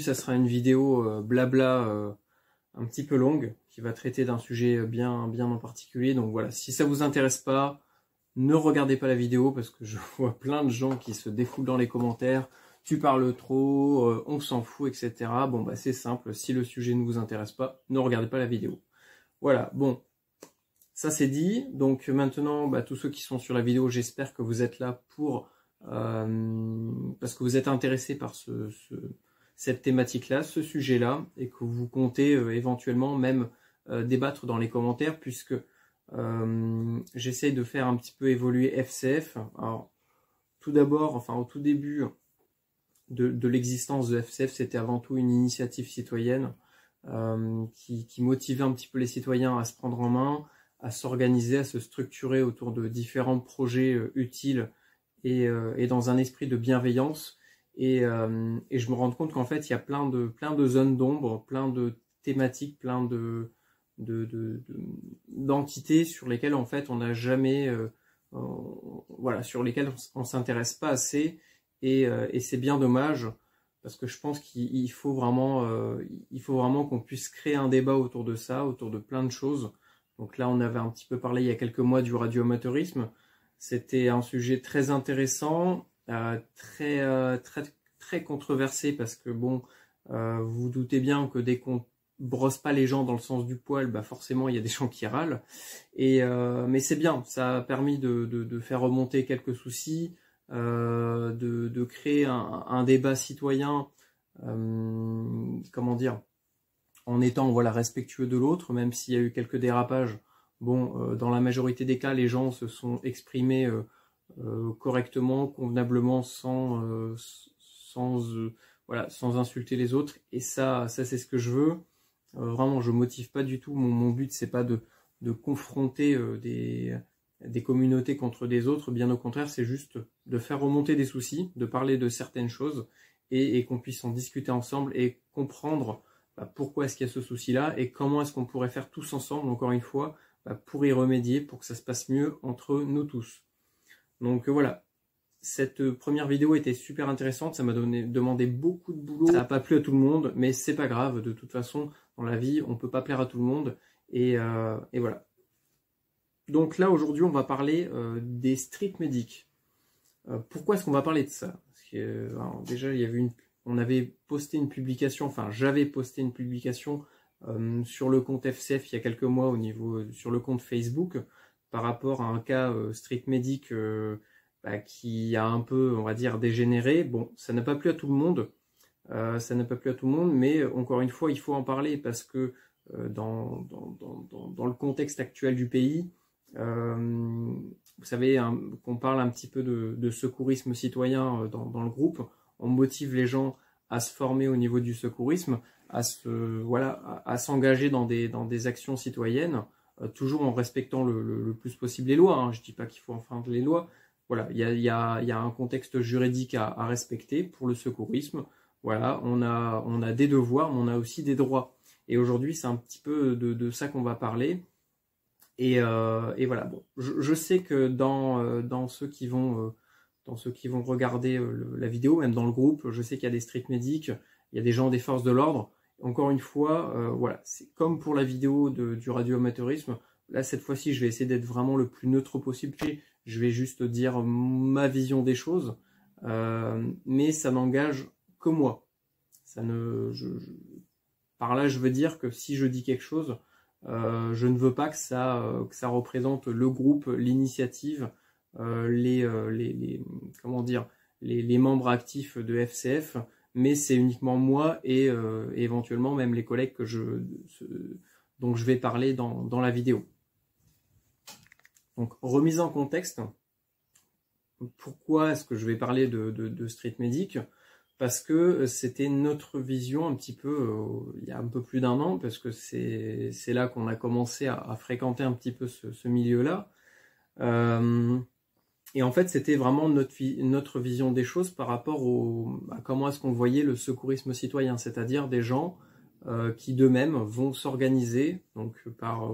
ça sera une vidéo blabla un petit peu longue qui va traiter d'un sujet bien en particulier. Donc voilà, si ça vous intéresse pas, ne regardez pas la vidéo parce que je vois plein de gens qui se défoulent dans les commentaires. Tu parles trop, on s'en fout, etc. Bon bah c'est simple, si le sujet ne vous intéresse pas, ne regardez pas la vidéo. Voilà, bon, ça c'est dit. Donc maintenant, bah, tous ceux qui sont sur la vidéo, j'espère que vous êtes là pour parce que vous êtes intéressés par cette thématique-là, ce sujet-là, et que vous comptez éventuellement même débattre dans les commentaires, puisque j'essaye de faire un petit peu évoluer FCF. Alors, tout d'abord, enfin au tout début de l'existence de FCF, c'était avant tout une initiative citoyenne qui motivait un petit peu les citoyens à se prendre en main, à s'organiser, à se structurer autour de différents projets utiles et dans un esprit de bienveillance. Et je me rends compte qu'en fait, il y a plein de zones d'ombre, plein de thématiques, plein d'entités sur lesquelles en fait on n'a jamais, voilà, sur lesquelles on s'intéresse pas assez. Et c'est bien dommage parce que je pense qu'il faut vraiment qu'on puisse créer un débat autour de ça, autour de plein de choses. Donc là, on avait un petit peu parlé il y a quelques mois du radioamateurisme. C'était un sujet très intéressant, très controversé parce que bon, vous vous doutez bien que dès qu'on brosse pas les gens dans le sens du poil, bah forcément il y a des gens qui râlent. Mais c'est bien, ça a permis de faire remonter quelques soucis, de créer un débat citoyen, comment dire, en étant voilà respectueux de l'autre, même s'il y a eu quelques dérapages. Bon, dans la majorité des cas, les gens se sont exprimés correctement, convenablement, voilà, sans insulter les autres. Et ça c'est ce que je veux. Vraiment, je motive pas du tout. Mon but, c'est pas de confronter des communautés contre des autres. Bien au contraire, c'est juste de faire remonter des soucis, de parler de certaines choses et qu'on puisse en discuter ensemble et comprendre pourquoi est-ce qu'il y a ce souci-là et comment est-ce qu'on pourrait faire tous ensemble, encore une fois, pour y remédier, pour que ça se passe mieux entre nous tous. Donc voilà, cette première vidéo était super intéressante, ça m'a demandé beaucoup de boulot, ça n'a pas plu à tout le monde, mais c'est pas grave, de toute façon, dans la vie, on peut pas plaire à tout le monde, et voilà. Donc là, aujourd'hui, on va parler des street medics. Pourquoi est-ce qu'on va parler de ça? Parce que, alors, déjà, on avait posté une publication, enfin, j'avais posté une publication sur le compte FCF il y a quelques mois sur le compte Facebook par rapport à un cas street medic qui a un peu, on va dire, dégénéré. Bon, ça n'a pas plu à tout le monde, mais encore une fois, il faut en parler parce que dans le contexte actuel du pays, vous savez qu'on parle un petit peu de secourisme citoyen dans le groupe. On motive les gens à se former au niveau du secourisme, à s'engager dans des actions citoyennes, toujours en respectant le plus possible les lois. Je dis pas qu'il faut enfreindre les lois. Voilà, il y a un contexte juridique à respecter pour le secourisme. Voilà, on a des devoirs, mais on a aussi des droits. Et aujourd'hui, c'est un petit peu de ça qu'on va parler. Et voilà, bon, je sais que dans ceux qui vont regarder la vidéo, même dans le groupe, je sais qu'il y a des street medics, il y a des gens des forces de l'ordre. Encore une fois, voilà, c'est comme pour la vidéo du radioamateurisme. Là, cette fois-ci, je vais essayer d'être vraiment le plus neutre possible. Je vais juste dire ma vision des choses, mais ça n'engage que moi. Par là, je veux dire que si je dis quelque chose, je ne veux pas que ça représente le groupe, l'initiative, comment dire, les membres actifs de FCF, mais c'est uniquement moi et éventuellement même les collègues dont je vais parler dans la vidéo. Donc, remise en contexte, pourquoi est-ce que je vais parler de street medic? Parce que c'était notre vision un petit peu il y a un peu plus d'un an, parce que c'est là qu'on a commencé à fréquenter un petit peu ce milieu-là. Et en fait, c'était vraiment notre vision des choses par rapport à comment est-ce qu'on voyait le secourisme citoyen, c'est-à-dire des gens qui d'eux-mêmes vont s'organiser, donc par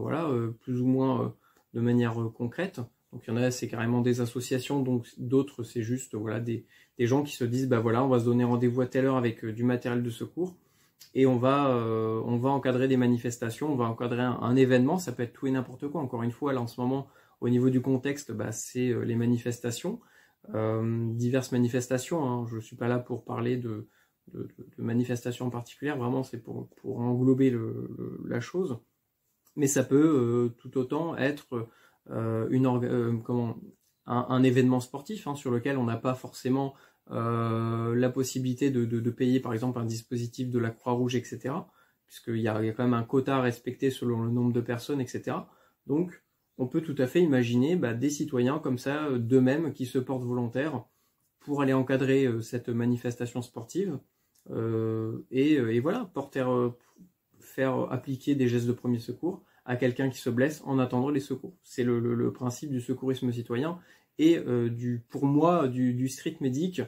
plus ou moins de manière concrète. Donc il y en a, c'est carrément des associations, donc d'autres c'est juste voilà des des gens qui se disent bah voilà, on va se donner rendez-vous à telle heure avec du matériel de secours et on va encadrer des manifestations, on va encadrer un événement, ça peut être tout et n'importe quoi. Encore une fois, là en ce moment, au niveau du contexte, bah, c'est les manifestations, diverses manifestations, hein. Je ne suis pas là pour parler de manifestations en particulier, vraiment c'est pour englober la chose, mais ça peut tout autant être un événement sportif, hein, sur lequel on n'a pas forcément la possibilité de payer par exemple un dispositif de la Croix-Rouge, etc. Puisqu'il y a quand même un quota à respecter selon le nombre de personnes, etc. Donc on peut tout à fait imaginer des citoyens comme ça d'eux-mêmes qui se portent volontaires pour aller encadrer cette manifestation sportive et voilà, faire appliquer des gestes de premier secours à quelqu'un qui se blesse en attendant les secours. C'est le principe du secourisme citoyen et pour moi du street medic.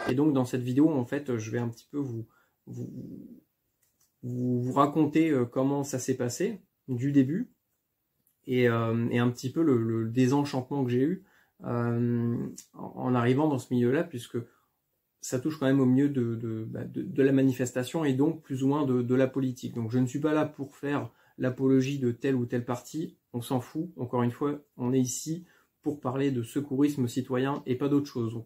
Et donc dans cette vidéo, en fait, je vais un petit peu vous raconter comment ça s'est passé du début et un petit peu le désenchantement que j'ai eu en arrivant dans ce milieu-là, puisque ça touche quand même au milieu de la manifestation et donc plus ou moins de la politique. Donc je ne suis pas là pour faire l'apologie de tel ou tel parti, on s'en fout. Encore une fois, on est ici pour parler de secourisme citoyen et pas d'autre chose. Donc,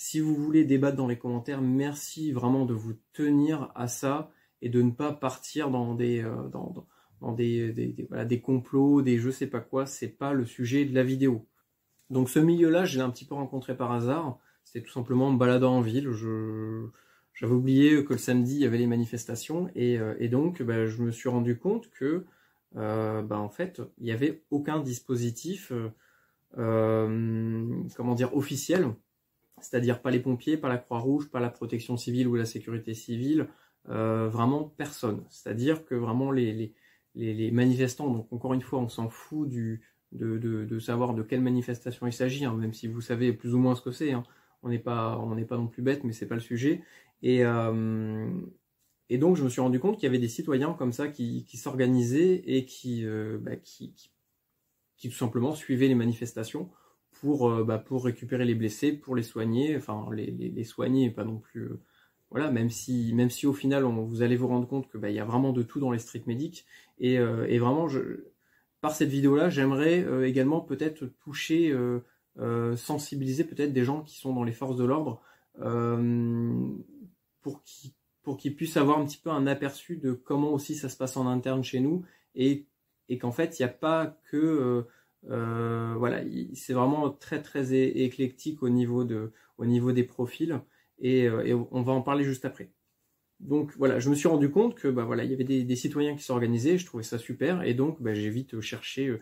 si vous voulez débattre dans les commentaires, merci vraiment de vous tenir à ça et de ne pas partir dans des complots, des je sais pas quoi. C'est pas le sujet de la vidéo. Donc ce milieu-là, je l'ai un petit peu rencontré par hasard. C'était tout simplement en me baladant en ville. J'avais oublié que le samedi, il y avait les manifestations. Et donc, je me suis rendu compte que, en fait, il n'y avait aucun dispositif officiel. C'est-à-dire pas les pompiers, pas la Croix-Rouge, pas la protection civile ou la sécurité civile. Vraiment personne. C'est-à-dire que vraiment les manifestants, donc encore une fois, on s'en fout de savoir de quelle manifestation il s'agit, hein, même si vous savez plus ou moins ce que c'est, hein. On n'est pas non plus bête, mais c'est pas le sujet. Et donc je me suis rendu compte qu'il y avait des citoyens comme ça qui s'organisaient et qui tout simplement suivaient les manifestations pour récupérer les blessés, pour les soigner, enfin les soigner, pas non plus. Voilà, même si au final vous allez vous rendre compte que il y a vraiment de tout dans les street medics et vraiment par cette vidéo-là, j'aimerais également peut-être toucher, sensibiliser peut-être des gens qui sont dans les forces de l'ordre pour qu'ils puissent avoir un petit peu un aperçu de comment aussi ça se passe en interne chez nous et qu'en fait, il n'y a pas que... voilà, c'est vraiment très très éclectique au niveau des profils et on va en parler juste après. Donc voilà, je me suis rendu compte que voilà, il y avait des citoyens qui s'organisaient, je trouvais ça super, et donc j'ai vite cherché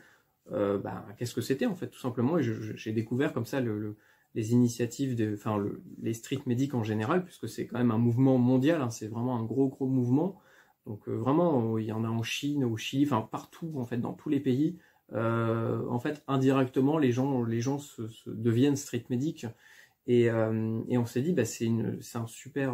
qu'est-ce que c'était en fait, tout simplement, et j'ai découvert comme ça les initiatives, les street medics en général, puisque c'est quand même un mouvement mondial, hein, c'est vraiment un gros mouvement. Donc vraiment, il y en a en Chine, au Chili, enfin partout en fait, dans tous les pays. En fait, indirectement, les gens se deviennent street medics, et on s'est dit c'est un super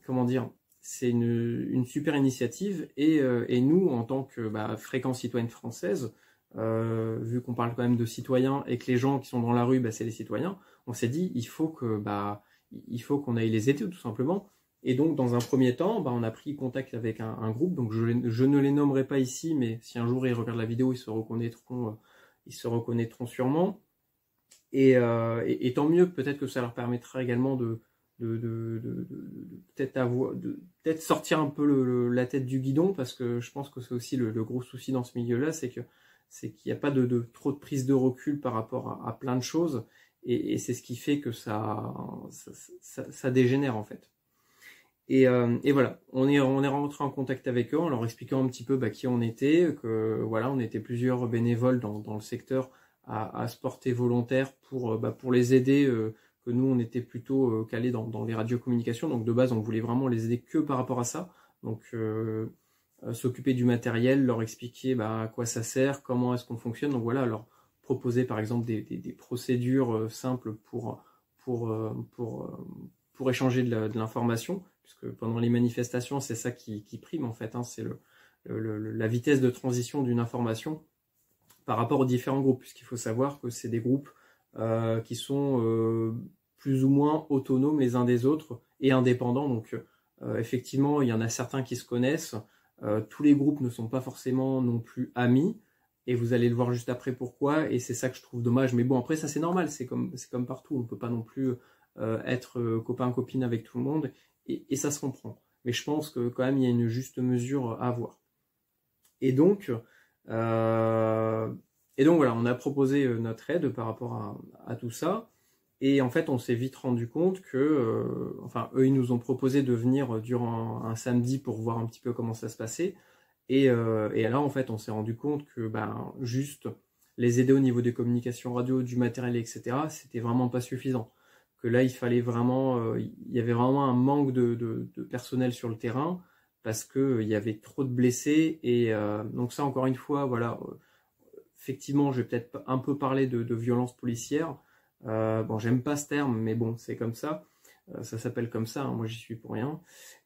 comment dire, c'est une super initiative et nous en tant que Fréquence Citoyenne Française, vu qu'on parle quand même de citoyens et que les gens qui sont dans la rue c'est les citoyens, on s'est dit il faut qu'on aille les aider tout simplement. Et donc dans un premier temps on a pris contact avec un groupe, donc je ne les nommerai pas ici, mais si un jour ils regardent la vidéo ils se reconnaîtront sûrement, et tant mieux, peut-être que ça leur permettra également de peut-être sortir un peu la tête du guidon, parce que je pense que c'est aussi le gros souci dans ce milieu-là, c'est qu'il n'y a pas trop de prise de recul par rapport à plein de choses, et c'est ce qui fait que ça dégénère en fait. Et voilà, on est rentré en contact avec eux en leur expliquant un petit peu qui on était, que voilà, on était plusieurs bénévoles dans le secteur à se porter volontaire pour les aider, que nous on était plutôt calés dans les radiocommunications, donc de base on voulait vraiment les aider que par rapport à ça, donc s'occuper du matériel, leur expliquer à quoi ça sert, comment est-ce qu'on fonctionne, donc voilà, leur proposer par exemple des procédures simples pour pour échanger de l'information, puisque pendant les manifestations, c'est ça qui prime en fait, hein, c'est la vitesse de transition d'une information par rapport aux différents groupes, puisqu'il faut savoir que c'est des groupes qui sont plus ou moins autonomes les uns des autres et indépendants, donc effectivement, il y en a certains qui se connaissent, tous les groupes ne sont pas forcément non plus amis, et vous allez le voir juste après pourquoi, et c'est ça que je trouve dommage, mais bon, après ça c'est normal, c'est comme partout, on ne peut pas non plus être copain-copine avec tout le monde, et ça se comprend. Mais je pense que quand même il y a une juste mesure à avoir. Et donc voilà, on a proposé notre aide par rapport à tout ça, et en fait on s'est vite rendu compte que, enfin eux ils nous ont proposé de venir durant un samedi pour voir un petit peu comment ça se passait, et là en fait on s'est rendu compte que juste les aider au niveau des communications radio, du matériel, etc., c'était vraiment pas suffisant. Que là il fallait vraiment, il y avait vraiment un manque de personnel sur le terrain, parce que il y avait trop de blessés, et donc ça encore une fois, voilà, effectivement je vais peut-être un peu parler de violence policière. Bon, j'aime pas ce terme, mais bon, c'est comme ça. Ça s'appelle comme ça, hein, moi j'y suis pour rien.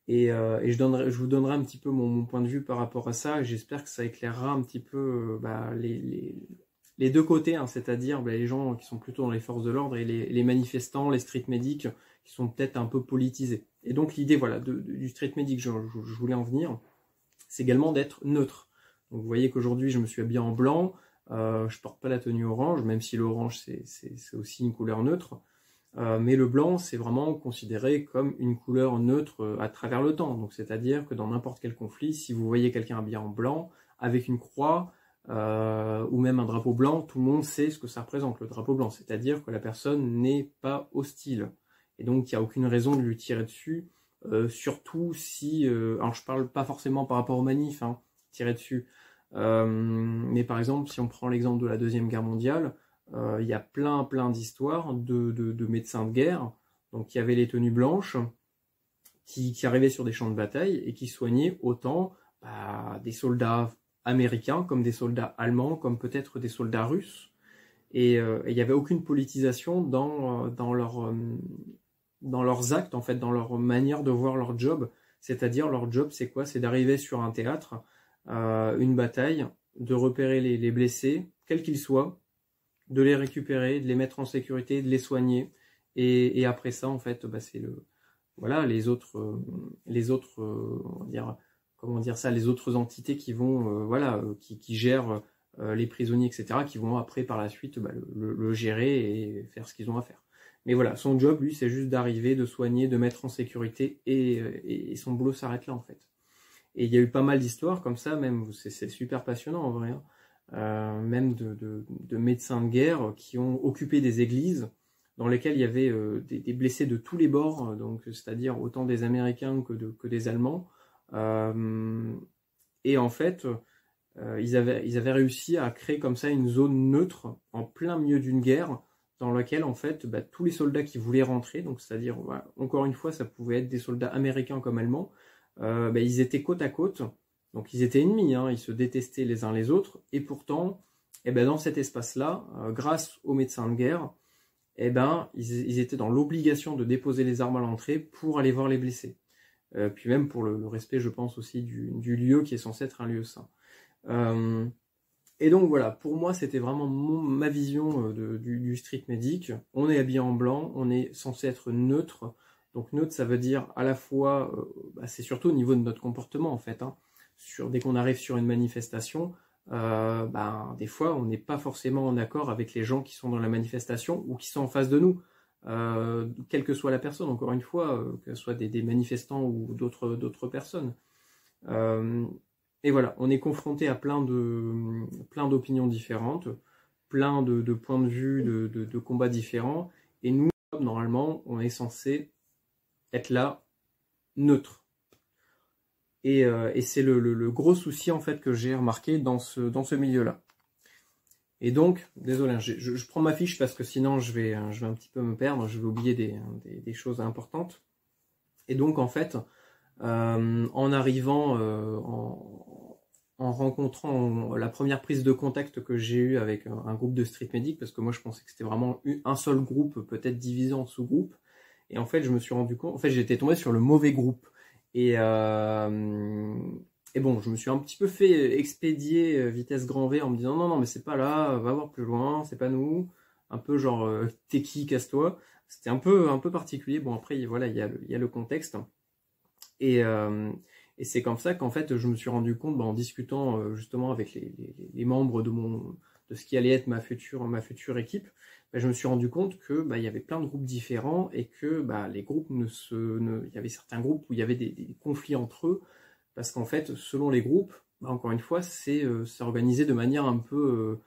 Et je vous donnerai un petit peu mon point de vue par rapport à ça, et j'espère que ça éclairera un petit peu les deux côtés, hein, c'est-à-dire les gens qui sont plutôt dans les forces de l'ordre et les manifestants, les street medics, qui sont peut-être un peu politisés. Et donc l'idée voilà, du street medic, je voulais en venir, c'est également d'être neutre. Donc vous voyez qu'aujourd'hui je me suis habillé en blanc, je porte pas la tenue orange, même si l'orange c'est aussi une couleur neutre. Mais le blanc, c'est vraiment considéré comme une couleur neutre à travers le temps. Donc, c'est-à-dire que dans n'importe quel conflit, si vous voyez quelqu'un habillé en blanc, avec une croix, ou même un drapeau blanc, tout le monde sait ce que ça représente, le drapeau blanc. C'est-à-dire que la personne n'est pas hostile. Et donc, il n'y a aucune raison de lui tirer dessus, surtout si... alors, je parle pas forcément par rapport aux manifs, hein, tirer dessus. Mais par exemple, si on prend l'exemple de la Deuxième Guerre mondiale, il y a plein d'histoires de médecins de guerre, donc qui avaient les tenues blanches, qui arrivaient sur des champs de bataille et qui soignaient autant des soldats américains comme des soldats allemands, comme peut-être des soldats russes. Et il n'y avait aucune politisation dans leurs actes, en fait, dans leur manière de voir leur job. C'est-à-dire, leur job, c'est quoi? C'est d'arriver sur un théâtre, une bataille, de repérer les blessés, quels qu'ils soient, de les récupérer, de les mettre en sécurité, de les soigner, et après ça en fait c'est voilà les autres on va dire, comment dire ça, les autres entités qui vont qui gèrent les prisonniers, etc., qui vont après par la suite le gérer et faire ce qu'ils ont à faire. Mais voilà, son job lui c'est juste d'arriver, de soigner, de mettre en sécurité, et son boulot s'arrête là en fait. Et il y a eu pas mal d'histoires comme ça, même c'est super passionnant en vrai, hein. Même de médecins de guerre qui ont occupé des églises dans lesquelles il y avait des blessés de tous les bords, donc c'est-à-dire autant des Américains que des Allemands. Et en fait, ils avaient réussi à créer comme ça une zone neutre en plein milieu d'une guerre, dans laquelle en fait tous les soldats qui voulaient rentrer, donc c'est-à-dire encore une fois ça pouvait être des soldats américains comme allemands, ils étaient côte à côte. Donc ils étaient ennemis, hein, ils se détestaient les uns les autres, et pourtant, dans cet espace-là, grâce aux médecins de guerre, ils étaient dans l'obligation de déposer les armes à l'entrée pour aller voir les blessés. Puis même pour le respect, je pense aussi, du lieu qui est censé être un lieu saint. Et donc voilà, pour moi c'était vraiment ma vision du street medic. On est habillé en blanc, on est censé être neutre. Donc neutre, ça veut dire à la fois, c'est surtout au niveau de notre comportement en fait, hein. Dès qu'on arrive sur une manifestation, des fois on n'est pas forcément en accord avec les gens qui sont dans la manifestation ou qui sont en face de nous, quelle que soit la personne, encore une fois, que ce soit des manifestants ou d'autres personnes. Et voilà, on est confronté à plein d'opinions différentes, plein de points de vue, de combats différents, et nous, normalement, on est censé être là, neutre. Et c'est le gros souci en fait que j'ai remarqué dans ce milieu-là. Et donc, désolé, je prends ma fiche parce que sinon je vais un petit peu me perdre, je vais oublier des choses importantes. Et donc en fait, en arrivant en rencontrant la première prise de contact que j'ai eue avec un groupe de street medic, parce que moi je pensais que c'était vraiment un seul groupe, peut-être divisé en sous-groupes, et en fait je me suis rendu compte, en fait j'étais tombé sur le mauvais groupe, et bon, je me suis un petit peu fait expédier vitesse grand V en me disant non mais c'est pas là, va voir plus loin, c'est pas nous, un peu genre t'es qui, casse-toi. C'était un peu particulier. Bon après voilà, il y a le contexte, et c'est comme ça qu'en fait je me suis rendu compte, en discutant justement avec les membres de ce qui allait être ma future équipe, je me suis rendu compte que il y avait plein de groupes différents, et que les groupes il y avait certains groupes où il y avait des conflits entre eux, parce qu'en fait selon les groupes, encore une fois c'est organisé de manière un peu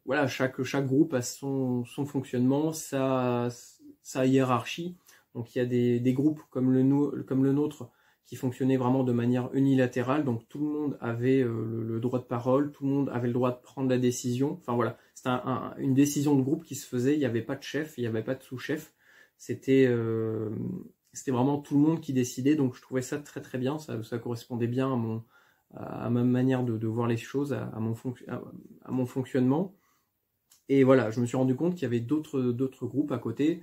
voilà, chaque groupe a son fonctionnement, sa hiérarchie. Donc il y a des groupes comme le nôtre qui fonctionnaient vraiment de manière unilatérale, donc tout le monde avait le droit de parole, tout le monde avait le droit de prendre la décision. Enfin voilà, c'était une décision de groupe qui se faisait, il n'y avait pas de chef, il n'y avait pas de sous-chef, c'était vraiment tout le monde qui décidait, donc je trouvais ça très très bien, ça correspondait bien à ma manière de voir les choses, à mon fonctionnement. Et voilà, je me suis rendu compte qu'il y avait d'autres groupes à côté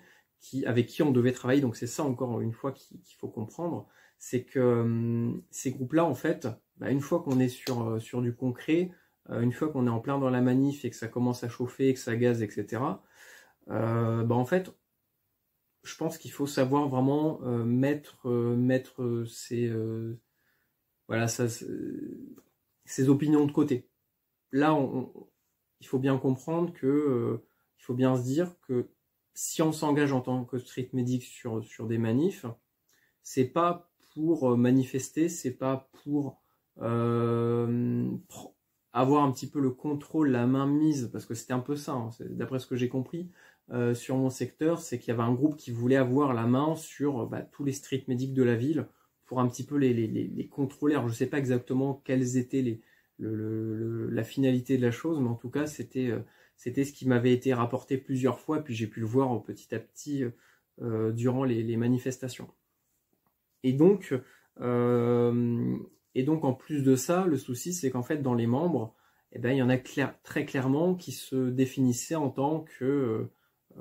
avec qui on devait travailler. Donc c'est ça encore une fois qu'il faut comprendre, c'est que ces groupes-là, en fait, une fois qu'on est sur du concret, une fois qu'on est en plein dans la manif et que ça commence à chauffer, que ça gaze, etc., en fait, je pense qu'il faut savoir vraiment mettre voilà, ses opinions de côté. Là, il faut bien comprendre que, il faut bien se dire que si on s'engage en tant que street medic sur des manifs, c'est pas pour manifester, c'est pas pour avoir un petit peu le contrôle, la main mise, parce que c'était un peu ça, hein, d'après ce que j'ai compris sur mon secteur, c'est qu'il y avait un groupe qui voulait avoir la main sur tous les street medics de la ville, pour un petit peu les contrôler. Alors je sais pas exactement quelles étaient la finalité de la chose, mais en tout cas c'était ce qui m'avait été rapporté plusieurs fois, puis j'ai pu le voir petit à petit durant les manifestations. Et donc en plus de ça, le souci c'est qu'en fait dans les membres, il y en a très clairement qui se définissaient en tant que,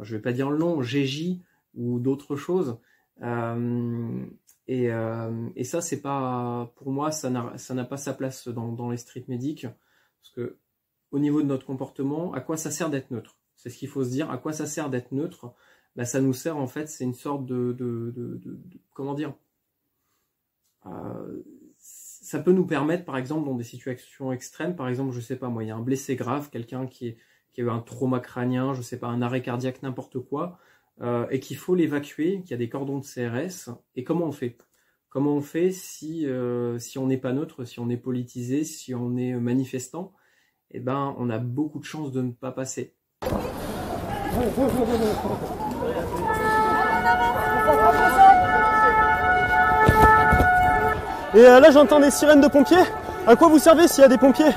je vais pas dire le nom, GJ ou d'autres choses. Et ça, c'est pas, pour moi, ça n'a pas sa place dans les street medics, parce que au niveau de notre comportement, à quoi ça sert d'être neutre? C'est ce qu'il faut se dire. À quoi ça sert d'être neutre? Ça nous sert en fait, c'est une sorte comment dire, ça peut nous permettre, par exemple, dans des situations extrêmes, par exemple, je sais pas moi, il y a un blessé grave, quelqu'un qui a eu un trauma crânien, je sais pas, un arrêt cardiaque, n'importe quoi, et qu'il faut l'évacuer, qu'il y a des cordons de CRS, et comment on fait? Comment on fait si on n'est pas neutre, si on est politisé, si on est manifestant? On a beaucoup de chances de ne pas passer. Et là j'entends des sirènes de pompiers. À quoi vous servez s'il y a des pompiers?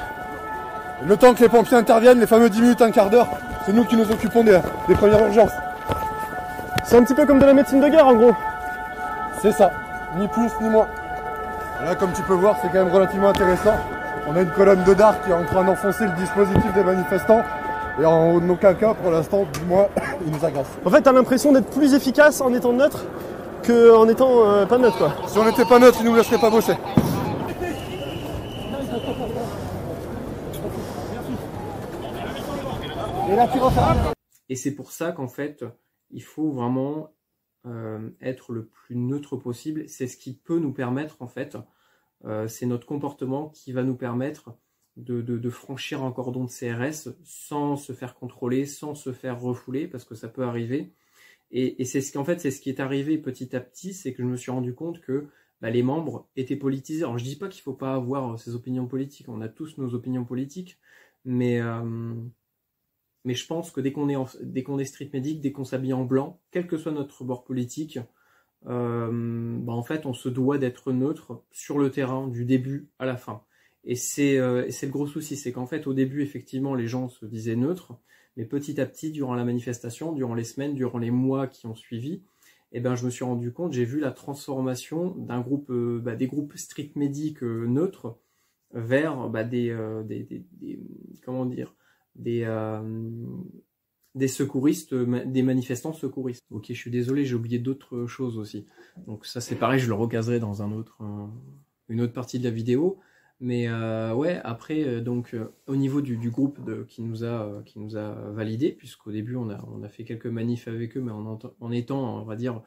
Le temps que les pompiers interviennent, les fameux 10 minutes, un quart d'heure, c'est nous qui nous occupons des premières urgences. C'est un petit peu comme de la médecine de guerre en gros. C'est ça, ni plus ni moins. Là comme tu peux voir, c'est quand même relativement intéressant. On a une colonne de dards qui est en train d'enfoncer le dispositif des manifestants. Et en aucun cas, pour l'instant, du moins, ils nous agressent. En fait, t'as l'impression d'être plus efficace en étant neutre qu'en étant pas neutre, quoi. Si on n'était pas neutre, ils nous laisseraient pas bosser. Et c'est pour ça qu'en fait, il faut vraiment être le plus neutre possible. C'est ce qui peut nous permettre, en fait, c'est notre comportement qui va nous permettre de franchir un cordon de CRS sans se faire contrôler, sans se faire refouler, parce que ça peut arriver. Et c'est ce qui est arrivé petit à petit, c'est que je me suis rendu compte que les membres étaient politisés. Alors je dis pas qu'il faut pas avoir ses opinions politiques, on a tous nos opinions politiques, mais je pense que dès qu'on est street medic, dès qu'on s'habille en blanc, quel que soit notre bord politique, en fait on se doit d'être neutre sur le terrain du début à la fin. Et c'est le gros souci, c'est qu'en fait au début effectivement les gens se disaient neutres, mais petit à petit durant la manifestation, durant les semaines, durant les mois qui ont suivi, je me suis rendu compte, j'ai vu la transformation d'un groupe, des groupes street medic neutres vers comment dire, des secouristes, des manifestants secouristes. Ok, je suis désolé, j'ai oublié d'autres choses aussi. Donc ça c'est pareil, je le recaserai dans une autre partie de la vidéo. Mais ouais, après, au niveau du groupe qui nous a validé, puisqu'au début on a fait quelques manifs avec eux, mais en étant, on va dire,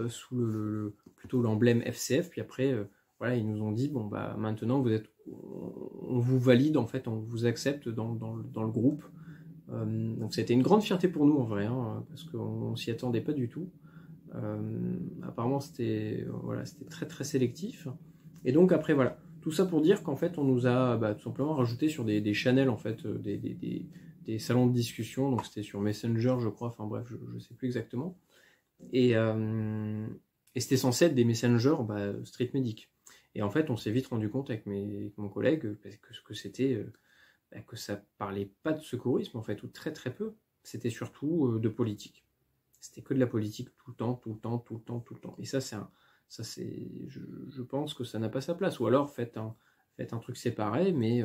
sous plutôt l'emblème FCF, puis après, voilà, ils nous ont dit, bon bah maintenant on vous valide, en fait, on vous accepte dans le groupe. Donc c'était une grande fierté pour nous en vrai, hein, parce qu'on s'y attendait pas du tout. Apparemment c'était très très sélectif. Et donc après voilà. Tout ça pour dire qu'en fait, on nous a tout simplement rajouté sur des channels, en fait, des salons de discussion. Donc c'était sur Messenger, je crois. Enfin bref, je ne sais plus exactement. Et c'était censé être des messengers Street Medic. Et en fait, on s'est vite rendu compte avec mon collègue que c'était que ça parlait pas de secourisme, en fait, ou très très peu. C'était surtout de politique. C'était que de la politique tout le temps, tout le temps, tout le temps, tout le temps. Et ça, je pense que ça n'a pas sa place. Ou alors faites un truc séparé, mais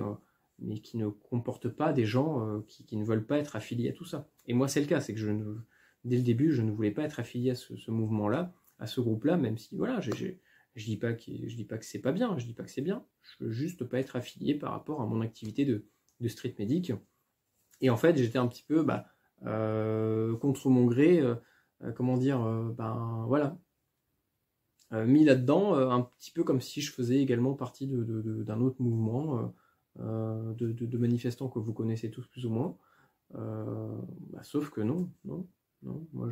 qui ne comporte pas des gens qui ne veulent pas être affiliés à tout ça. Et moi, c'est le cas. C'est que dès le début, je ne voulais pas être affilié à ce mouvement-là, à ce groupe-là, même si, voilà, je dis pas que c'est pas bien, je dis pas que c'est bien. Je veux juste pas être affilié par rapport à mon activité de street medic. Et en fait, j'étais un petit peu contre mon gré, comment dire, voilà, mis là-dedans, un petit peu comme si je faisais également partie d'un autre mouvement de manifestants que vous connaissez tous plus ou moins. Sauf que non. Moi,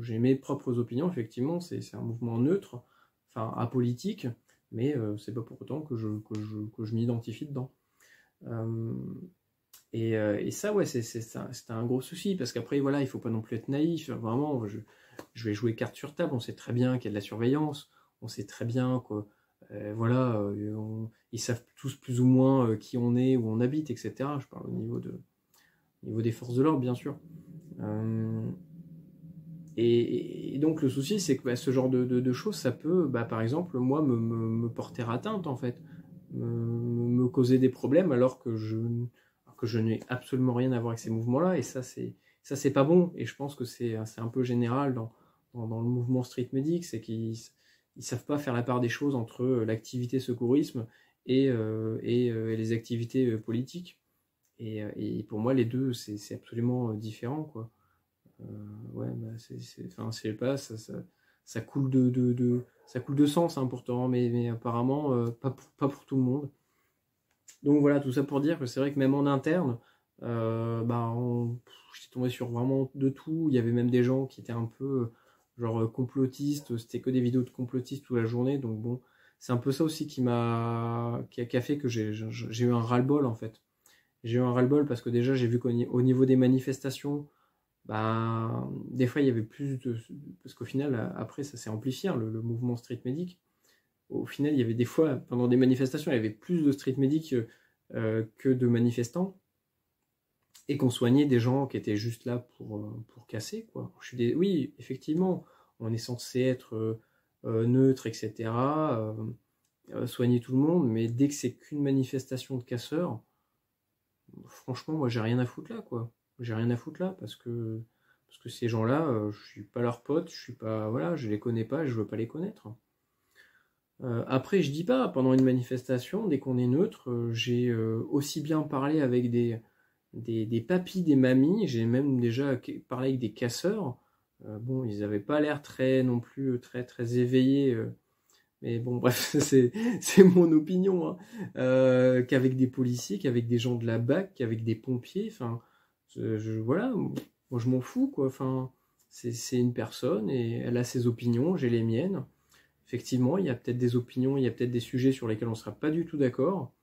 j'ai mes propres opinions, effectivement, c'est un mouvement neutre, enfin apolitique, mais c'est pas pour autant que je m'identifie dedans. Et ça, ouais, c'était un gros souci, parce qu'après, voilà, il faut pas non plus être naïf. Vraiment, je vais jouer carte sur table. On sait très bien qu'il y a de la surveillance. On sait très bien quoi. Voilà, ils savent tous plus ou moins qui on est, où on habite, etc. Je parle au niveau des forces de l'ordre, bien sûr. Et donc le souci, c'est que ce genre de choses, ça peut, par exemple, moi, me porter atteinte, en fait, me causer des problèmes, alors que je n'ai absolument rien à voir avec ces mouvements-là. Et ça, c'est pas bon. Et je pense que c'est un peu général dans le mouvement street medic, c'est qu'ils savent pas faire la part des choses entre l'activité secourisme et les activités politiques. Et pour moi, les deux, c'est absolument différent, quoi. Ouais, c'est pas ça coule ça coule de sens, hein, pourtant, mais apparemment pas pour tout le monde. Donc voilà, tout ça pour dire que c'est vrai que même en interne, j'étais tombé sur vraiment de tout. Il y avait même des gens qui étaient un peu genre complotistes, c'était que des vidéos de complotistes toute la journée. Donc bon, c'est un peu ça aussi qui a fait que j'ai eu un ras-le-bol, en fait. J'ai eu un ras-le-bol parce que déjà j'ai vu qu'au niveau des manifestations, des fois il y avait plus parce qu'au final, après ça s'est amplifié, hein, le mouvement street medic. Au final, il y avait des fois, pendant des manifestations, il y avait plus de street medic que de manifestants, et qu'on soignait des gens qui étaient juste là pour casser, quoi. Oui, effectivement, on est censé être neutre, etc., soigner tout le monde, mais dès que c'est qu'une manifestation de casseurs, franchement, moi, j'ai rien à foutre là, quoi. J'ai rien à foutre là, parce que ces gens-là, je suis pas leur pote, je les connais pas, je veux pas les connaître. Après, je dis pas, pendant une manifestation, dès qu'on est neutre, j'ai aussi bien parlé avec des papis, des mamies, j'ai même déjà parlé avec des casseurs. Bon, ils avaient pas l'air non plus très très éveillés, mais bon, bref, c'est mon opinion, hein. Qu'avec des policiers, qu'avec des gens de la BAC, qu'avec des pompiers, enfin, voilà, moi je m'en fous, quoi. Enfin, c'est une personne et elle a ses opinions, j'ai les miennes. Effectivement, il y a peut-être des opinions, il y a peut-être des sujets sur lesquels on ne sera pas du tout d'accord.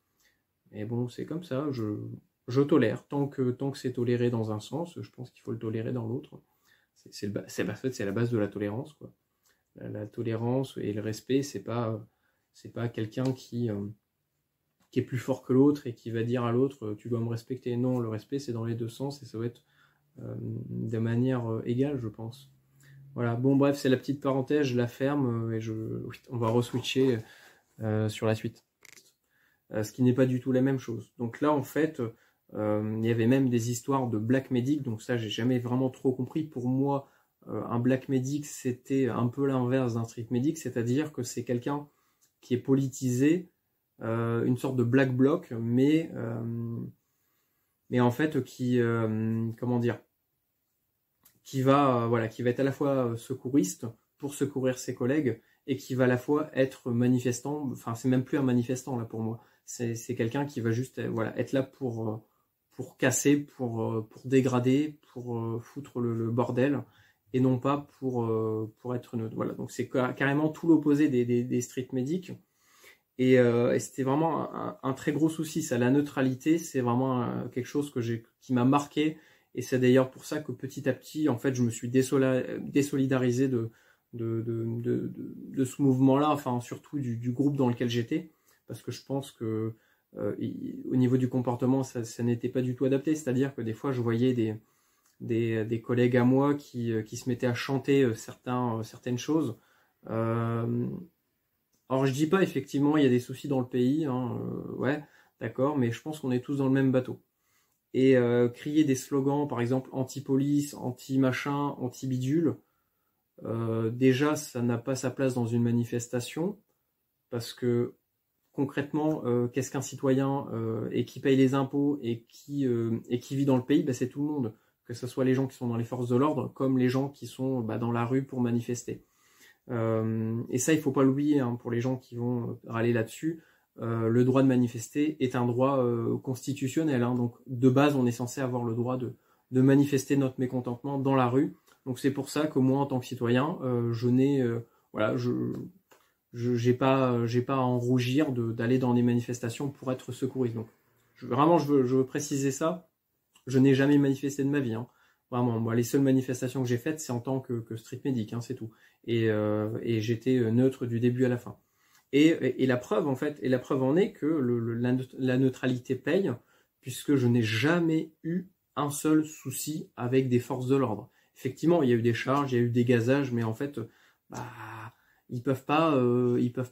Mais bon, c'est comme ça, je tolère. Tant que c'est toléré dans un sens, je pense qu'il faut le tolérer dans l'autre. C'est la base de la tolérance, quoi. La tolérance et le respect, c'est pas quelqu'un qui est plus fort que l'autre et qui va dire à l'autre tu dois me respecter. Non, le respect, c'est dans les deux sens et ça doit être de manière égale, je pense. Voilà, bon bref, c'est la petite parenthèse, je la ferme et on va re-switcher sur la suite. ce qui n'est pas du tout la même chose. Donc là, en fait, il y avait même des histoires de black medic, donc ça, j'ai jamais vraiment trop compris. Pour moi, un black medic, c'était un peu l'inverse d'un street medic, c'est-à-dire que c'est quelqu'un qui est politisé, une sorte de black bloc, mais en fait qui, comment dire, qui va être à la fois secouriste pour secourir ses collègues et qui va à la fois être manifestant. Enfin, c'est même plus un manifestant là pour moi. C'est quelqu'un qui va juste être là pour casser, pour dégrader, pour foutre le bordel, et non pas pour être neutre. Voilà, donc c'est carrément tout l'opposé des street medics. Et c'était vraiment un très gros souci, ça. La neutralité, c'est vraiment quelque chose qui m'a marqué. Et c'est d'ailleurs pour ça que petit à petit, en fait, je me suis désolidarisé de ce mouvement-là, enfin surtout du groupe dans lequel j'étais, parce que je pense que au niveau du comportement, ça n'était pas du tout adapté. C'est-à-dire que des fois, je voyais des collègues à moi qui se mettaient à chanter certaines choses. Alors je dis pas, effectivement, il y a des soucis dans le pays, hein, ouais, d'accord, mais je pense qu'on est tous dans le même bateau. Et crier des slogans, par exemple, anti-police, anti-machin, anti-bidule, déjà, ça n'a pas sa place dans une manifestation, parce que concrètement, qu'est-ce qu'un citoyen et qui paye les impôts et qui vit dans le pays, bah, c'est tout le monde, que ce soit les gens qui sont dans les forces de l'ordre, comme les gens qui sont dans la rue pour manifester. Et ça, il faut pas l'oublier, hein, pour les gens qui vont râler là-dessus. Le droit de manifester est un droit constitutionnel, hein, donc de base, on est censé avoir le droit de manifester notre mécontentement dans la rue. Donc c'est pour ça que moi, en tant que citoyen, je n'ai, j'ai pas à en rougir d'aller dans des manifestations pour être secouriste. Donc vraiment, je veux préciser ça. Je n'ai jamais manifesté de ma vie, hein. Vraiment, moi, les seules manifestations que j'ai faites, c'est en tant que street medic, hein, c'est tout. Et j'étais neutre du début à la fin. Et la preuve, en fait, la preuve en est que la neutralité paye, puisque je n'ai jamais eu un seul souci avec des forces de l'ordre. Effectivement, il y a eu des charges, il y a eu des gazages, mais en fait, ils peuvent pas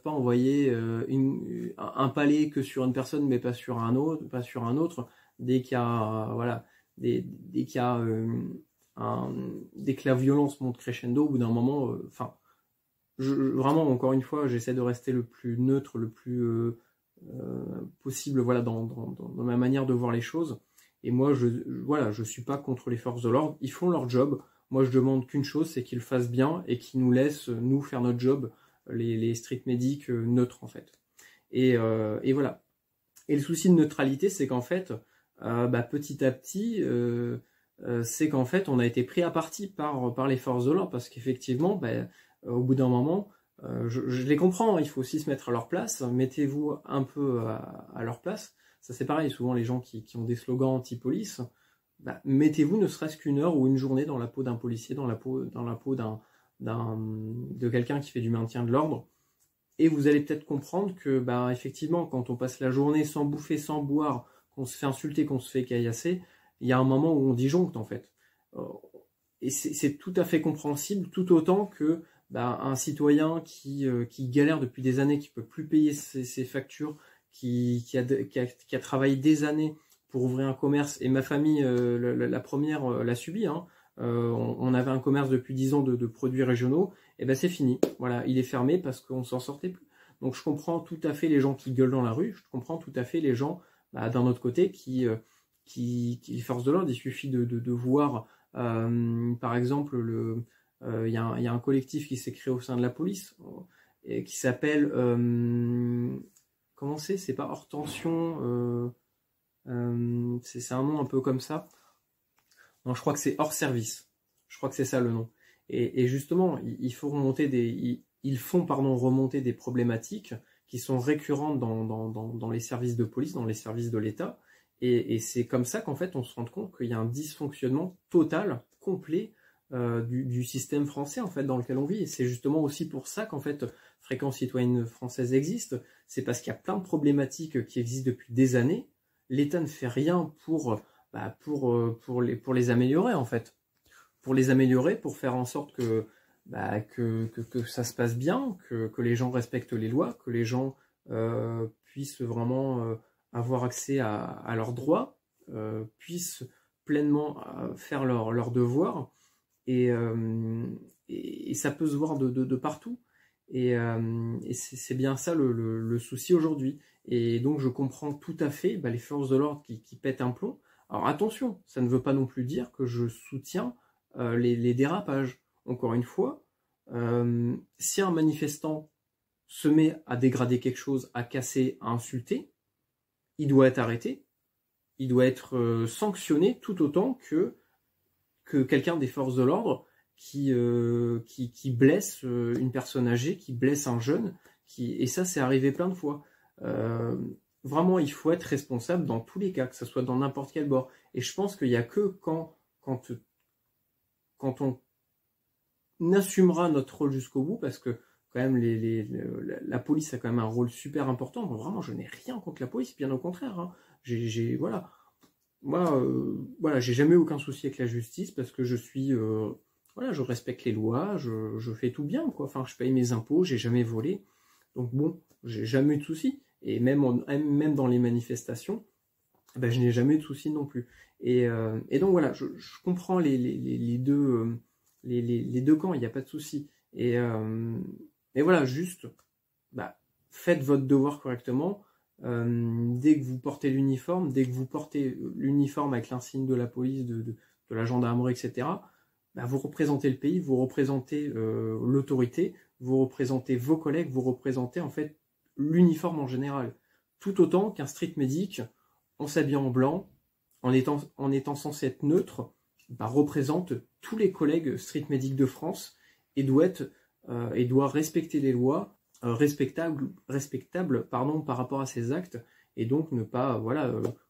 envoyer un palais que sur une personne, mais pas sur un autre, dès qu'il y a dès que la violence monte crescendo, au bout d'un moment, vraiment, encore une fois, j'essaie de rester le plus neutre, le plus possible, voilà, dans ma manière de voir les choses. Et moi, je suis pas contre les forces de l'ordre. Ils font leur job. Moi, je demande qu'une chose, c'est qu'ils le fassent bien et qu'ils nous laissent, nous, faire notre job, les street medics neutres, en fait. Et voilà. Et le souci de neutralité, c'est qu'en fait, petit à petit, c'est qu'en fait, on a été pris à partie par les forces de l'ordre, parce qu'effectivement, au bout d'un moment, je les comprends, il faut aussi se mettre à leur place. Mettez-vous un peu à leur place. Ça, c'est pareil, souvent les gens qui ont des slogans anti-police, mettez-vous ne serait-ce qu'une heure ou une journée dans la peau d'un policier, dans la peau de quelqu'un qui fait du maintien de l'ordre, et vous allez peut-être comprendre que, effectivement, quand on passe la journée sans bouffer, sans boire, qu'on se fait insulter, qu'on se fait caillasser, il y a un moment où on disjoncte, en fait. Et c'est tout à fait compréhensible, tout autant que un citoyen qui galère depuis des années, qui peut plus payer ses factures, qui a travaillé des années pour ouvrir un commerce, et ma famille, la première, l'a subi, hein. On avait un commerce depuis 10 ans de produits régionaux, et c'est fini. Voilà, il est fermé parce qu'on s'en sortait plus. Donc je comprends tout à fait les gens qui gueulent dans la rue, je comprends tout à fait les gens d'un autre côté qui force de l'ordre. Il suffit de voir, par exemple, il y a un collectif qui s'est créé au sein de la police, et qui s'appelle comment c'est pas Hortension, c'est un nom un peu comme ça. Non, je crois que c'est hors service. Je crois que c'est ça le nom. Et justement, ils font remonter remonter des problématiques qui sont récurrentes dans les services de police, dans les services de l'État. Et c'est comme ça qu'en fait, on se rend compte qu'il y a un dysfonctionnement total, complet, du système français, en fait, dans lequel on vit. Et c'est justement aussi pour ça qu'en fait, Fréquence Citoyenne Française existe. C'est parce qu'il y a plein de problématiques qui existent depuis des années. L'État ne fait rien pour les améliorer, en fait. Pour les améliorer, pour faire en sorte que ça se passe bien, que les gens respectent les lois, que les gens puissent vraiment avoir accès à leurs droits, puissent pleinement faire leurs devoirs, et ça peut se voir de partout. Et c'est bien ça le souci aujourd'hui. Et donc je comprends tout à fait les forces de l'ordre qui pètent un plomb. Alors attention, ça ne veut pas non plus dire que je soutiens les dérapages. Encore une fois, si un manifestant se met à dégrader quelque chose, à casser, à insulter, il doit être arrêté, il doit être sanctionné tout autant que quelqu'un des forces de l'ordre qui blesse une personne âgée, qui blesse un jeune, et ça c'est arrivé plein de fois. Vraiment, il faut être responsable dans tous les cas, que ce soit dans n'importe quel bord. Et je pense qu'il n'y a que quand on assumera notre rôle jusqu'au bout, parce que quand même la police a quand même un rôle super important. Donc, vraiment, je n'ai rien contre la police, bien au contraire. Hein. Voilà. Moi, j'ai jamais aucun souci avec la justice parce que je suis, voilà, je respecte les lois, je fais tout bien, quoi. Enfin, je paye mes impôts, j'ai jamais volé. Donc bon, j'ai jamais eu de soucis. Et même dans les manifestations, je n'ai jamais eu de soucis non plus. Et donc voilà, je comprends les deux camps, il n'y a pas de souci. Et voilà, juste, faites votre devoir correctement. Dès que vous portez l'uniforme, avec l'insigne de la police, de la gendarmerie, etc., vous représentez le pays, vous représentez l'autorité, vous représentez vos collègues, vous représentez en fait l'uniforme en général. Tout autant qu'un street medic, en s'habillant en blanc, en étant censé être neutre, représente tous les collègues street medic de France et doit respecter les lois respectables par rapport à ses actes, et donc ne pas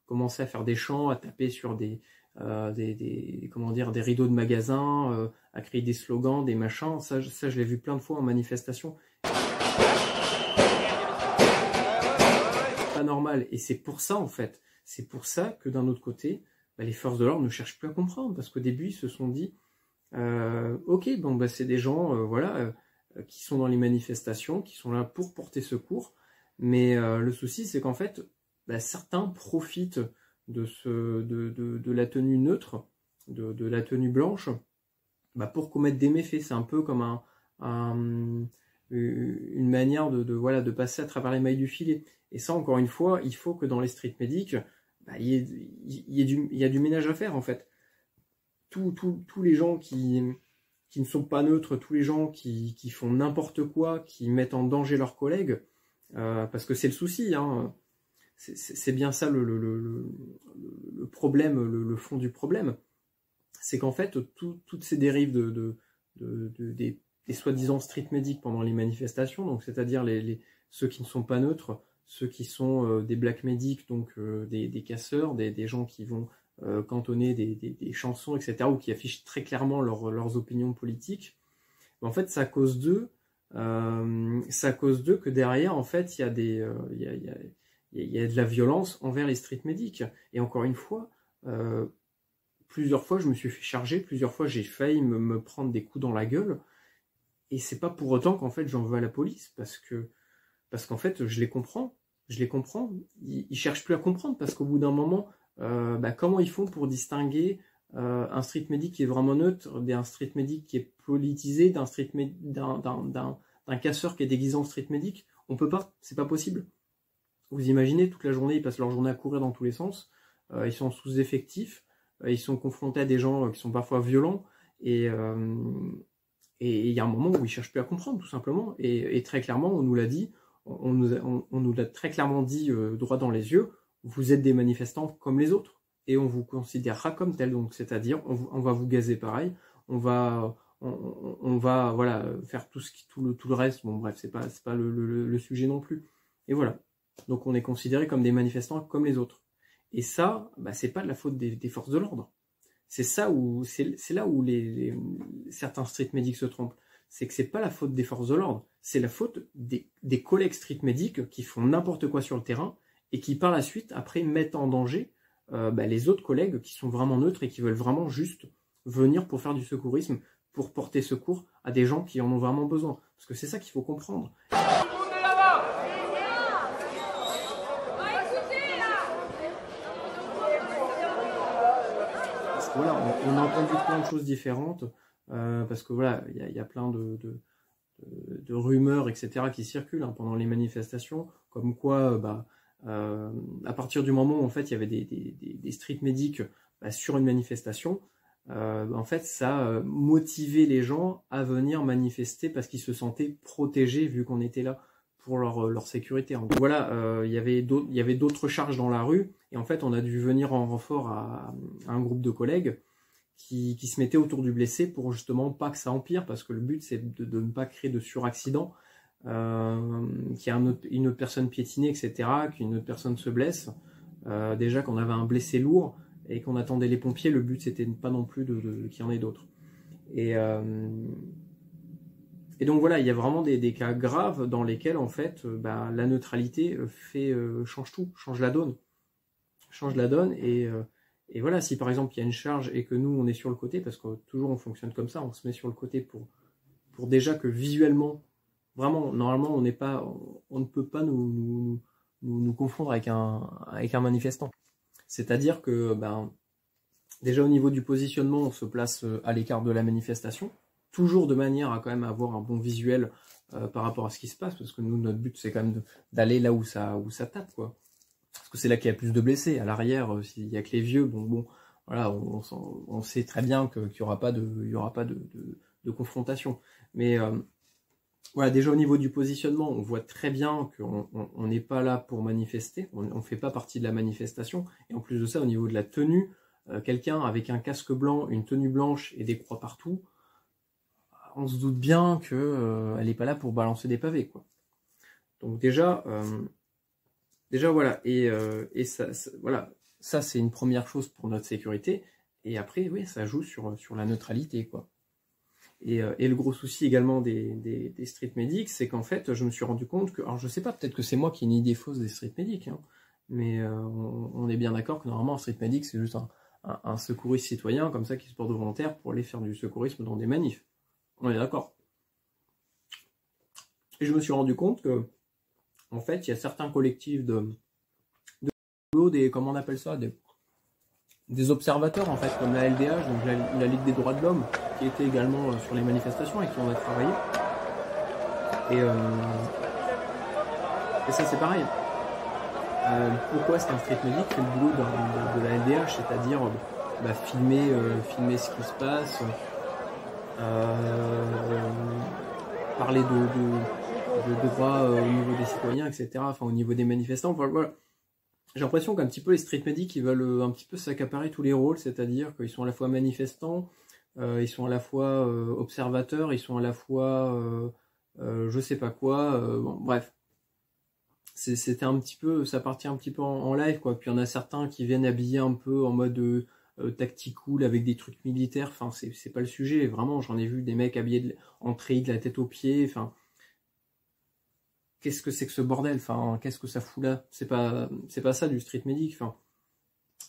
commencer à faire des chants, à taper sur des rideaux de magasins, à crier des slogans, des machins. Ça je l'ai vu plein de fois en manifestation. Pas normal. Et c'est pour ça, en fait, c'est pour ça que d'un autre côté, les forces de l'ordre ne cherchent plus à comprendre, parce qu'au début ils se sont dit ok, c'est des gens qui sont dans les manifestations, qui sont là pour porter secours, mais le souci c'est qu'en fait certains profitent de la tenue neutre, de la tenue blanche, pour commettre des méfaits. C'est un peu comme une manière de passer à travers les mailles du filet. Et ça, encore une fois, il faut que dans les street medics, il y a du ménage à faire, en fait. Tous les gens qui ne sont pas neutres, tous les gens qui font n'importe quoi, qui mettent en danger leurs collègues, parce que c'est le souci, hein. C'est bien ça le problème, le fond du problème. C'est qu'en fait, toutes ces dérives des soi-disant street medics pendant les manifestations, donc c'est-à-dire ceux qui ne sont pas neutres, ceux qui sont des black medics, donc des casseurs, des gens qui vont cantonner des chansons, etc., ou qui affichent très clairement leurs opinions politiques. En fait, c'est à cause d'eux que derrière, en fait, il y a de la violence envers les street medics. Et encore une fois, plusieurs fois, je me suis fait charger, plusieurs fois, j'ai failli me prendre des coups dans la gueule. Et c'est pas pour autant qu'en fait, j'en veux à la police, parce qu'en fait, je les comprends. Ils cherchent plus à comprendre, parce qu'au bout d'un moment, comment ils font pour distinguer un street medic qui est vraiment neutre d'un street medic qui est politisé, d'un casseur qui est déguisé en street medic? On peut pas, c'est pas possible. Vous imaginez, toute la journée, ils passent leur journée à courir dans tous les sens, ils sont sous-effectifs, ils sont confrontés à des gens qui sont parfois violents, et il y a un moment où ils cherchent plus à comprendre, tout simplement. Et très clairement, on nous l'a dit, on nous l'a très clairement dit droit dans les yeux: vous êtes des manifestants comme les autres, et on vous considérera comme tel. Donc, c'est-à-dire, on va vous gazer pareil, on va faire tout le reste. Bon, bref, c'est pas le sujet non plus. Et voilà. Donc, on est considéré comme des manifestants comme les autres. Et ça, c'est pas de la faute des forces de l'ordre. C'est là où certains street medics se trompent. C'est que c'est pas la faute des forces de l'ordre, c'est la faute des collègues street medics qui font n'importe quoi sur le terrain et qui par la suite après mettent en danger les autres collègues qui sont vraiment neutres et qui veulent vraiment juste venir pour faire du secourisme, pour porter secours à des gens qui en ont vraiment besoin. Parce que c'est ça qu'il faut comprendre. on a entendu plein de choses différentes, parce que voilà, il y a plein de rumeurs, etc. qui circulent hein, pendant les manifestations, comme quoi, à partir du moment où en fait il y avait des street medics sur une manifestation, en fait ça motivait les gens à venir manifester parce qu'ils se sentaient protégés vu qu'on était là pour leur sécurité. Donc voilà, il y avait d'autres charges dans la rue, et en fait on a dû venir en renfort à un groupe de collègues qui se mettaient autour du blessé pour justement pas que ça empire, parce que le but c'est de ne pas créer de suraccident, qu'il y ait une autre personne piétinée, etc., qu'une autre personne se blesse. Déjà qu'on avait un blessé lourd et qu'on attendait les pompiers, le but c'était pas non plus qu'il y en ait d'autres. Et donc voilà, il y a vraiment des cas graves dans lesquels en fait la neutralité change tout, change la donne. Et voilà, si par exemple il y a une charge et que nous on est sur le côté, parce que toujours on fonctionne comme ça, on se met sur le côté pour déjà que visuellement, vraiment, normalement on ne peut pas nous confondre avec un manifestant. C'est-à-dire que déjà au niveau du positionnement, on se place à l'écart de la manifestation, toujours de manière à quand même avoir un bon visuel par rapport à ce qui se passe, parce que nous notre but c'est quand même d'aller là où ça tape, quoi. Parce que c'est là qu'il y a plus de blessés. À l'arrière, s'il y a que les vieux, voilà, on sait très bien qu'il n'y aura pas de confrontation. Mais voilà, déjà au niveau du positionnement, on voit très bien qu'on n'est pas là pour manifester, on ne fait pas partie de la manifestation. Et en plus de ça, au niveau de la tenue, quelqu'un avec un casque blanc, une tenue blanche et des croix partout, on se doute bien qu'elle n'est pas là pour balancer des pavés, quoi. Donc déjà voilà, et voilà, ça c'est une première chose pour notre sécurité, et après oui, ça joue sur la neutralité, quoi. Et le gros souci également des street medics, c'est qu'en fait je me suis rendu compte que, alors je sais pas, peut-être que c'est moi qui ai une idée fausse des street medics, hein, mais on est bien d'accord que normalement un street medic c'est juste un secouriste citoyen comme ça qui se porte volontaire pour aller faire du secourisme dans des manifs. On est d'accord. Et je me suis rendu compte que en fait, il y a certains collectifs comment on appelle ça, des observateurs, en fait, comme la LDH, donc la Ligue des droits de l'homme, qui était également sur les manifestations et qui on a travaillé. Et ça, c'est pareil. Pourquoi est-ce qu'un street medic fait le boulot de la LDH, c'est-à-dire filmer ce qui se passe, parler de droits au niveau des citoyens, etc., enfin au niveau des manifestants, voilà. J'ai l'impression qu'un petit peu les street medics ils veulent un petit peu s'accaparer tous les rôles, c'est-à-dire qu'ils sont à la fois manifestants, ils sont à la fois observateurs, ils sont à la fois je sais pas quoi, bref. C'était un petit peu, ça partit un petit peu en live, quoi. Puis il y en a certains qui viennent habiller un peu en mode tactical avec des trucs militaires, enfin c'est pas le sujet, vraiment, j'en ai vu des mecs habillés en treillis de la tête aux pieds, enfin qu'est-ce que c'est que ce bordel, enfin qu'est-ce que ça fout là, c'est pas ça du street medic, enfin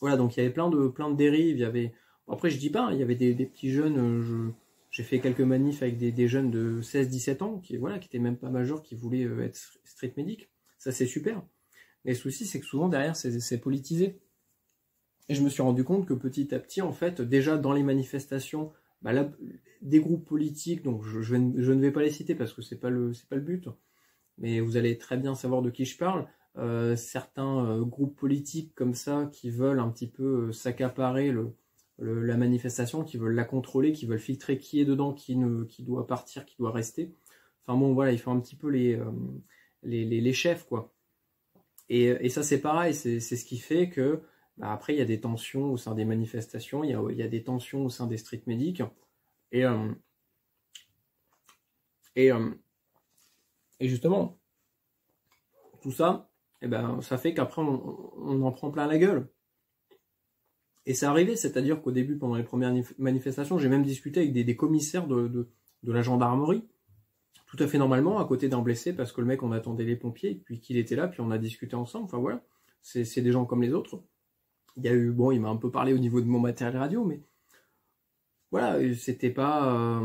voilà. Donc il y avait plein de dérives, il y avait, après je dis pas, il y avait des petits jeunes, j'ai fait quelques manifs avec des jeunes de 16-17 ans qui étaient même pas majeurs, qui voulaient être street medic, ça c'est super, mais le souci c'est que souvent derrière c'est politisé. Et je me suis rendu compte que petit à petit, en fait, déjà dans les manifestations, là, des groupes politiques, donc je ne vais pas les citer parce que c'est pas le but, mais vous allez très bien savoir de qui je parle. Certains groupes politiques comme ça qui veulent un petit peu s'accaparer la manifestation, qui veulent la contrôler, qui veulent filtrer qui est dedans, qui doit partir, qui doit rester. Enfin bon, voilà, ils font un petit peu les chefs, quoi. Et ça c'est pareil, c'est ce qui fait que après, il y a des tensions au sein des manifestations, il y a des tensions au sein des street medics, et justement, tout ça, ça fait qu'après, on en prend plein la gueule. Et c'est arrivé, c'est-à-dire qu'au début, pendant les premières manifestations, j'ai même discuté avec des commissaires de la gendarmerie, tout à fait normalement, à côté d'un blessé, parce que le mec, on attendait les pompiers, puis qu'il était là, puis on a discuté ensemble, enfin voilà, c'est des gens comme les autres. Il y a eu, il m'a un peu parlé au niveau de mon matériel radio, mais voilà, c'était pas,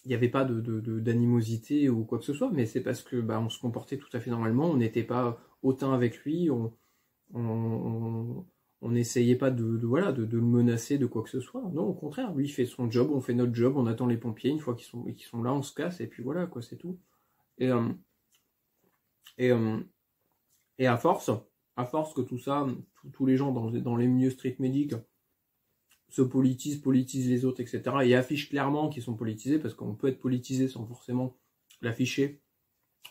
il n'y avait pas d'animosité ou quoi que ce soit, mais c'est parce que on se comportait tout à fait normalement, on n'était pas hautain avec lui, on on n'essayait pas de le menacer de quoi que ce soit. Non, au contraire, lui il fait son job, on fait notre job, on attend les pompiers, une fois qu'ils sont là, on se casse, et puis voilà, quoi, c'est tout. Et à force que tout ça, tous les gens dans les milieux street médics se politisent les autres, etc., et affichent clairement qu'ils sont politisés, parce qu'on peut être politisé sans forcément l'afficher,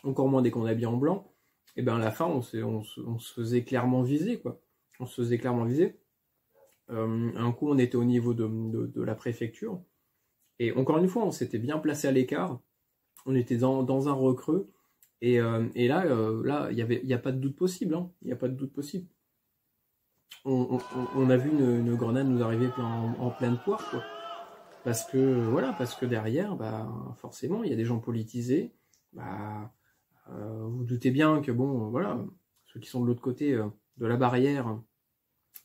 encore moins dès qu'on est habillé en blanc, et bien à la fin, on se faisait clairement viser, quoi. On se faisait clairement viser. Un coup, on était au niveau de la préfecture, et encore une fois, on s'était bien placé à l'écart, on était dans un recreux, et là, il n'y a pas de doute possible, hein. Il n'y a pas de doute possible. On a vu une grenade nous arriver en pleine poire, quoi. Parce que derrière, bah, forcément, il y a des gens politisés. Bah, vous doutez bien que, bon, voilà, ceux qui sont de l'autre côté de la barrière,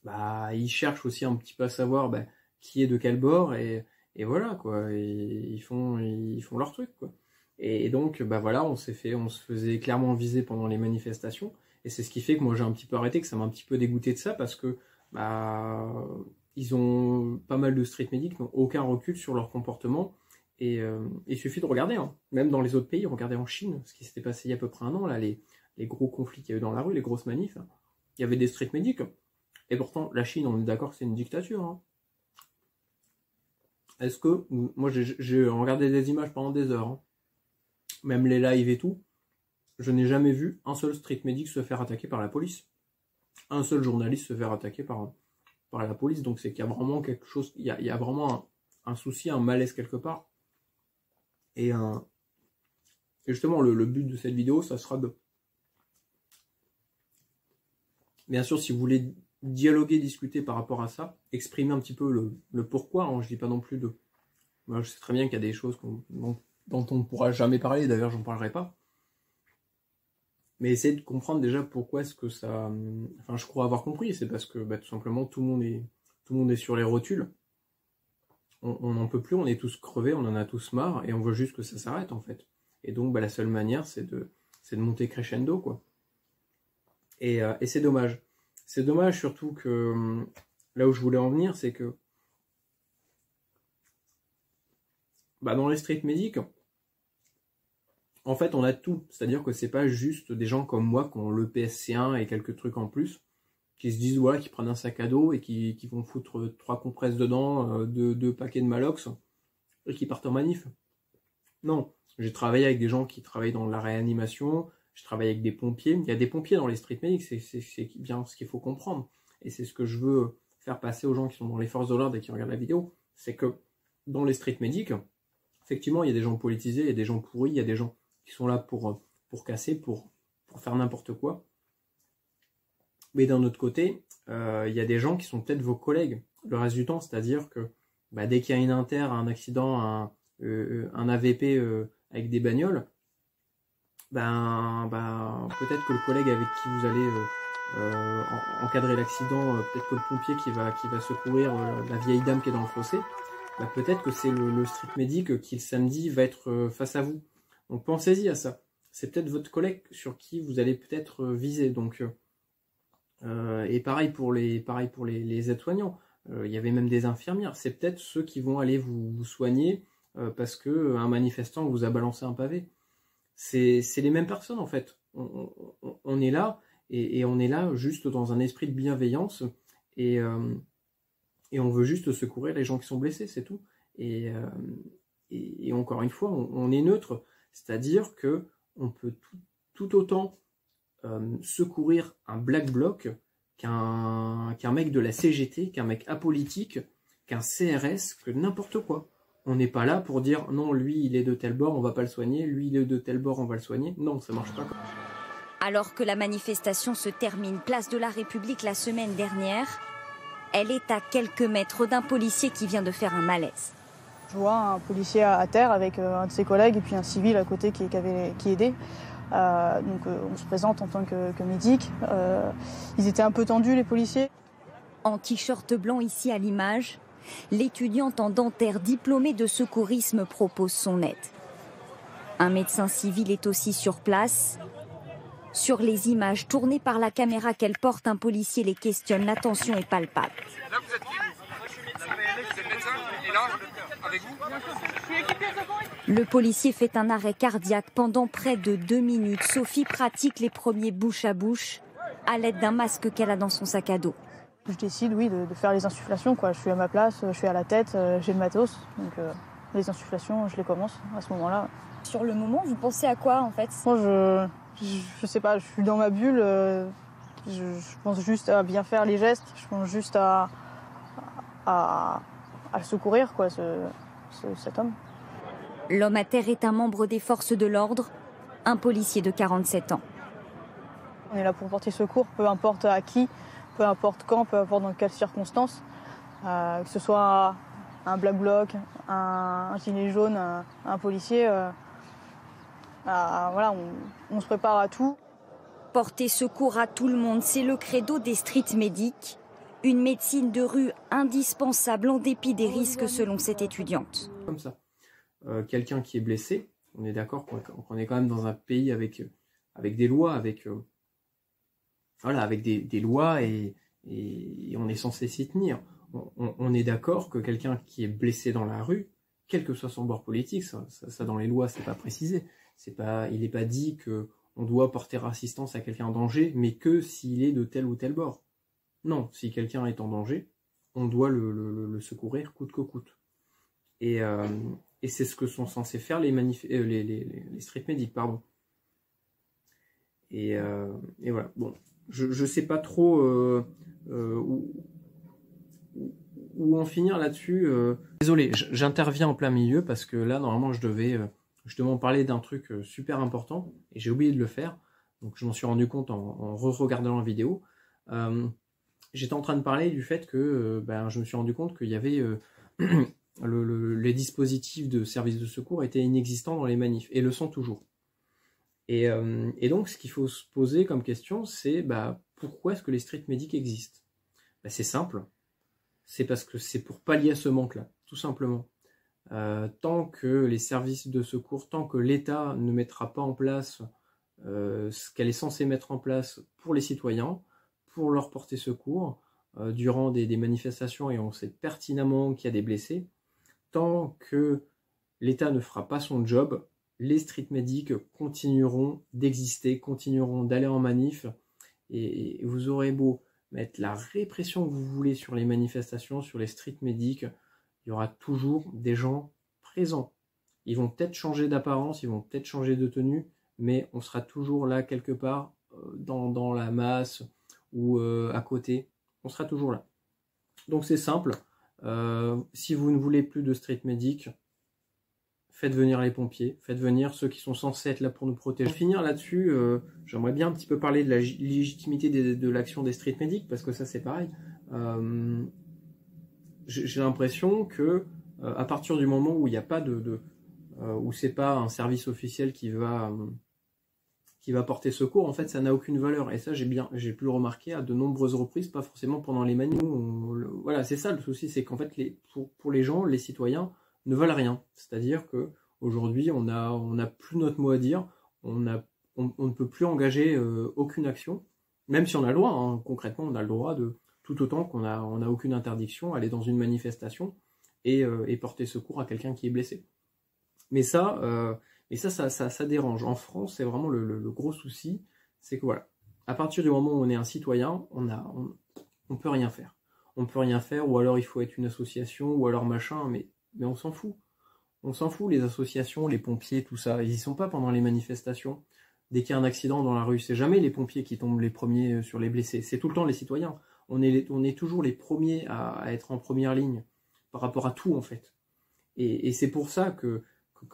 bah, ils cherchent aussi un petit peu à savoir bah, qui est de quel bord, et voilà, quoi. Et ils font leur truc, quoi. Et donc, bah voilà, on se faisait clairement viser pendant les manifestations. Et c'est ce qui fait que moi j'ai un petit peu arrêté, que ça m'a un petit peu dégoûté de ça, parce que bah, ils ont pas mal de street medics, n'ont aucun recul sur leur comportement. Et il suffit de regarder, hein. Même dans les autres pays, regardez en Chine, ce qui s'était passé il y a à peu près un an, là, les gros conflits qu'il y a eu dans la rue, les grosses manifs, hein. Il y avait des street medics. Et pourtant, la Chine, on est d'accord que c'est une dictature, hein. Est-ce que, moi j'ai regardé des images pendant des heures, hein. Même les lives et tout, je n'ai jamais vu un seul street medic se faire attaquer par la police. Un seul journaliste se faire attaquer par la police. Donc c'est qu'il y a vraiment quelque chose, il y a vraiment un souci, un malaise quelque part. Et justement, le but de cette vidéo, ça sera de... Bien sûr, si vous voulez dialoguer, discuter par rapport à ça, exprimer un petit peu le pourquoi, hein, je dis pas non plus de... Moi, je sais très bien qu'il y a des choses dont on ne pourra jamais parler, d'ailleurs j'en parlerai pas. Mais essayez de comprendre déjà pourquoi est-ce que ça... Enfin, je crois avoir compris, c'est parce que bah, tout simplement tout le monde est sur les rotules. On n'en peut plus, on est tous crevés, on en a tous marre, et on veut juste que ça s'arrête en fait. Et donc bah, la seule manière c'est de monter crescendo, quoi. Et c'est dommage. C'est dommage surtout que là où je voulais en venir, c'est que bah, dans les street medics, en fait, on a tout. C'est-à-dire que c'est pas juste des gens comme moi qui ont le PSC1 et quelques trucs en plus, qui se disent, voilà, qui prennent un sac à dos et qui vont foutre 3 compresses dedans, 2 paquets de Malox, et qui partent en manif. Non. J'ai travaillé avec des gens qui travaillent dans la réanimation, je travaille avec des pompiers. Il y a des pompiers dans les street medics, c'est bien ce qu'il faut comprendre. Et c'est ce que je veux faire passer aux gens qui sont dans les forces de l'ordre et qui regardent la vidéo. C'est que dans les street medics, effectivement, il y a des gens politisés, il y a des gens pourris, il y a des gens qui sont là pour casser, pour faire n'importe quoi. Mais d'un autre côté, il y a des gens qui sont peut-être vos collègues le reste du temps, c'est-à-dire que bah, dès qu'il y a une inter, un accident, un AVP avec des bagnoles, ben peut-être que le collègue avec qui vous allez encadrer l'accident, peut-être que le pompier qui va secourir la vieille dame qui est dans le fossé, bah, peut-être que c'est le street medic qui le samedi va être face à vous. Donc pensez-y à ça. C'est peut-être votre collègue sur qui vous allez peut-être viser. Donc, et pareil pour les aides-soignants. Il y avait même des infirmières. C'est peut-être ceux qui vont aller vous soigner parce qu'un manifestant vous a balancé un pavé. C'est les mêmes personnes en fait. On est là et on est là juste dans un esprit de bienveillance et on veut juste secourir les gens qui sont blessés, c'est tout. Et encore une fois, on est neutre. C'est-à-dire que on peut tout autant secourir un black bloc qu'un mec de la CGT, qu'un mec apolitique, qu'un CRS, que n'importe quoi. On n'est pas là pour dire non, lui il est de tel bord, on va pas le soigner, lui il est de tel bord, on va le soigner. Non, ça marche pas. Alors que la manifestation se termine place de la République la semaine dernière, elle est à quelques mètres d'un policier qui vient de faire un malaise. Je vois un policier à terre avec un de ses collègues et puis un civil à côté qui aidait. Donc on se présente en tant que médic. Ils étaient un peu tendus, les policiers. En t-shirt blanc ici à l'image, l'étudiante en dentaire diplômée de secourisme propose son aide. Un médecin civil est aussi sur place. Sur les images tournées par la caméra qu'elle porte, un policier les questionne. La tension est palpable. Là, vous êtes qui? Vous êtes médecin? Et là, avec vous? Le policier fait un arrêt cardiaque pendant près de 2 minutes. Sophie pratique les premiers bouche à bouche à l'aide d'un masque qu'elle a dans son sac à dos. Je décide, oui, de faire les insufflations, quoi. Je suis à ma place, je suis à la tête, j'ai le matos. Donc les insufflations, je les commence à ce moment-là. Sur le moment, vous pensez à quoi en fait? Moi, je sais pas, je suis dans ma bulle. Je pense juste à bien faire les gestes. Je pense juste à secourir, quoi, cet homme. L'homme à terre est un membre des forces de l'ordre, un policier de 47 ans. On est là pour porter secours, peu importe à qui, peu importe quand, peu importe dans quelles circonstances. Que ce soit un Black Bloc, un gilet jaune, un policier, voilà, on se prépare à tout. Porter secours à tout le monde, c'est le credo des street medics. Une médecine de rue indispensable en dépit des risques selon cette étudiante. Comme ça. Quelqu'un qui est blessé, on est d'accord qu'on est quand même dans un pays avec des lois, avec des lois et on est censé s'y tenir. On est d'accord que quelqu'un qui est blessé dans la rue, quel que soit son bord politique, ça dans les lois c'est pas précisé, il n'est pas dit que on doit porter assistance à quelqu'un en danger, mais que s'il est de tel ou tel bord. Non, si quelqu'un est en danger, on doit le secourir coûte que coûte. Et c'est ce que sont censés faire les street medics, pardon. Et voilà. Bon, je sais pas trop où en finir là-dessus. Désolé, j'interviens en plein milieu parce que là, normalement, je devais justement parler d'un truc super important et j'ai oublié de le faire. Donc, je m'en suis rendu compte en re-regardant la vidéo. J'étais en train de parler du fait que je me suis rendu compte qu'il y avait les dispositifs de services de secours étaient inexistants dans les manifs et le sont toujours. Et donc, ce qu'il faut se poser comme question, c'est pourquoi est-ce que les street medics existent? C'est simple, c'est parce que c'est pour pallier à ce manque-là, tout simplement. Tant que les services de secours, tant que l'État ne mettra pas en place ce qu'elle est censée mettre en place pour les citoyens, pour leur porter secours, durant des manifestations, et on sait pertinemment qu'il y a des blessés, tant que l'État ne fera pas son job, les street medics continueront d'exister, continueront d'aller en manif, et vous aurez beau mettre la répression que vous voulez sur les manifestations, sur les street medics, il y aura toujours des gens présents. Ils vont peut-être changer d'apparence, ils vont peut-être changer de tenue, mais on sera toujours là quelque part dans la masse ou à côté, on sera toujours là. Donc c'est simple, si vous ne voulez plus de street medics, faites venir les pompiers, faites venir ceux qui sont censés être là pour nous protéger. Pour finir là-dessus, j'aimerais bien un petit peu parler de la légitimité de l'action des street medics, parce que ça c'est pareil. J'ai l'impression que à partir du moment où il n'y a pas où c'est pas un service officiel qui va porter secours, en fait ça n'a aucune valeur. Et ça j'ai pu le remarquer à de nombreuses reprises, pas forcément pendant les manifs. Voilà, c'est ça le souci, c'est qu'en fait pour les gens, les citoyens ne veulent rien. C'est-à-dire que aujourd'hui on a plus notre mot à dire, on ne peut plus engager aucune action, même si on a le droit, hein. Concrètement on a le droit de, tout autant qu'on a aucune interdiction, aller dans une manifestation et porter secours à quelqu'un qui est blessé. Mais ça dérange. En France, c'est vraiment le gros souci, c'est que voilà, à partir du moment où on est un citoyen, on peut rien faire. On peut rien faire, ou alors il faut être une association, ou alors machin, mais on s'en fout. On s'en fout, les associations, les pompiers, tout ça, ils y sont pas pendant les manifestations. Dès qu'il y a un accident dans la rue, c'est jamais les pompiers qui tombent les premiers sur les blessés, c'est tout le temps les citoyens. On est toujours les premiers à être en première ligne par rapport à tout en fait. Et c'est pour ça que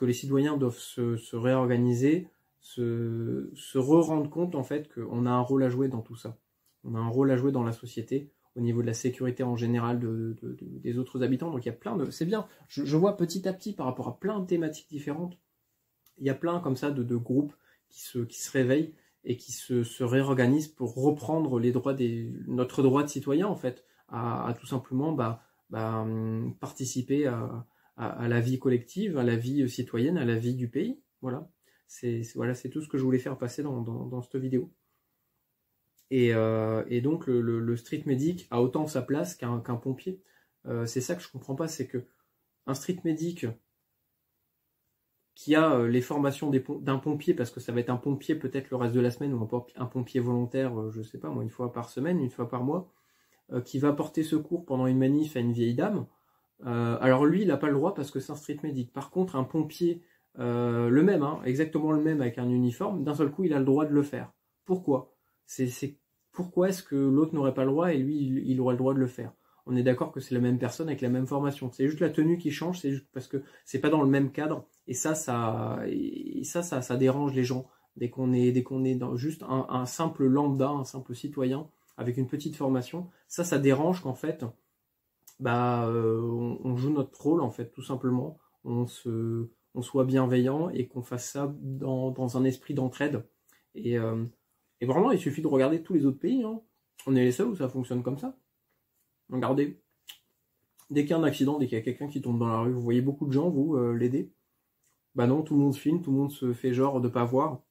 les citoyens doivent se réorganiser, se rendre compte en fait qu'on a un rôle à jouer dans tout ça. On a un rôle à jouer dans la société, au niveau de la sécurité en général des autres habitants. Donc il y a plein de... C'est bien, je vois petit à petit par rapport à plein de thématiques différentes, il y a plein comme ça de groupes qui se réveillent et qui se réorganisent pour reprendre notre droit de citoyen en fait, à tout simplement participer à la vie collective, à la vie citoyenne, à la vie du pays. Voilà. Voilà, c'est tout ce que je voulais faire passer dans cette vidéo. Et donc le street medic a autant sa place qu'un pompier. C'est ça que je comprends pas, c'est que un street medic qui a les formations d'un pompier, parce que ça va être un pompier peut-être le reste de la semaine, ou un pompier volontaire, je sais pas moi, une fois par semaine, une fois par mois, qui va porter secours pendant une manif à une vieille dame. Alors lui, il n'a pas le droit parce que c'est un street medic. Par contre, un pompier, le même, hein, exactement le même avec un uniforme, d'un seul coup, il a le droit de le faire. Pourquoi? Pourquoi est-ce que l'autre n'aurait pas le droit et lui, il aurait le droit de le faire? On est d'accord que c'est la même personne avec la même formation. C'est juste la tenue qui change, c'est juste parce que c'est pas dans le même cadre. Et ça dérange les gens. Dès qu'on est dans juste un simple lambda, un simple citoyen avec une petite formation, ça dérange qu'en fait, on joue notre rôle en fait, tout simplement. On soit bienveillant et qu'on fasse ça dans un esprit d'entraide. Et vraiment, il suffit de regarder tous les autres pays. Hein. On est les seuls où ça fonctionne comme ça. Regardez, dès qu'il y a un accident, dès qu'il y a quelqu'un qui tombe dans la rue, vous voyez beaucoup de gens, vous, l'aider? Bah non, tout le monde filme, tout le monde se fait genre de pas voir.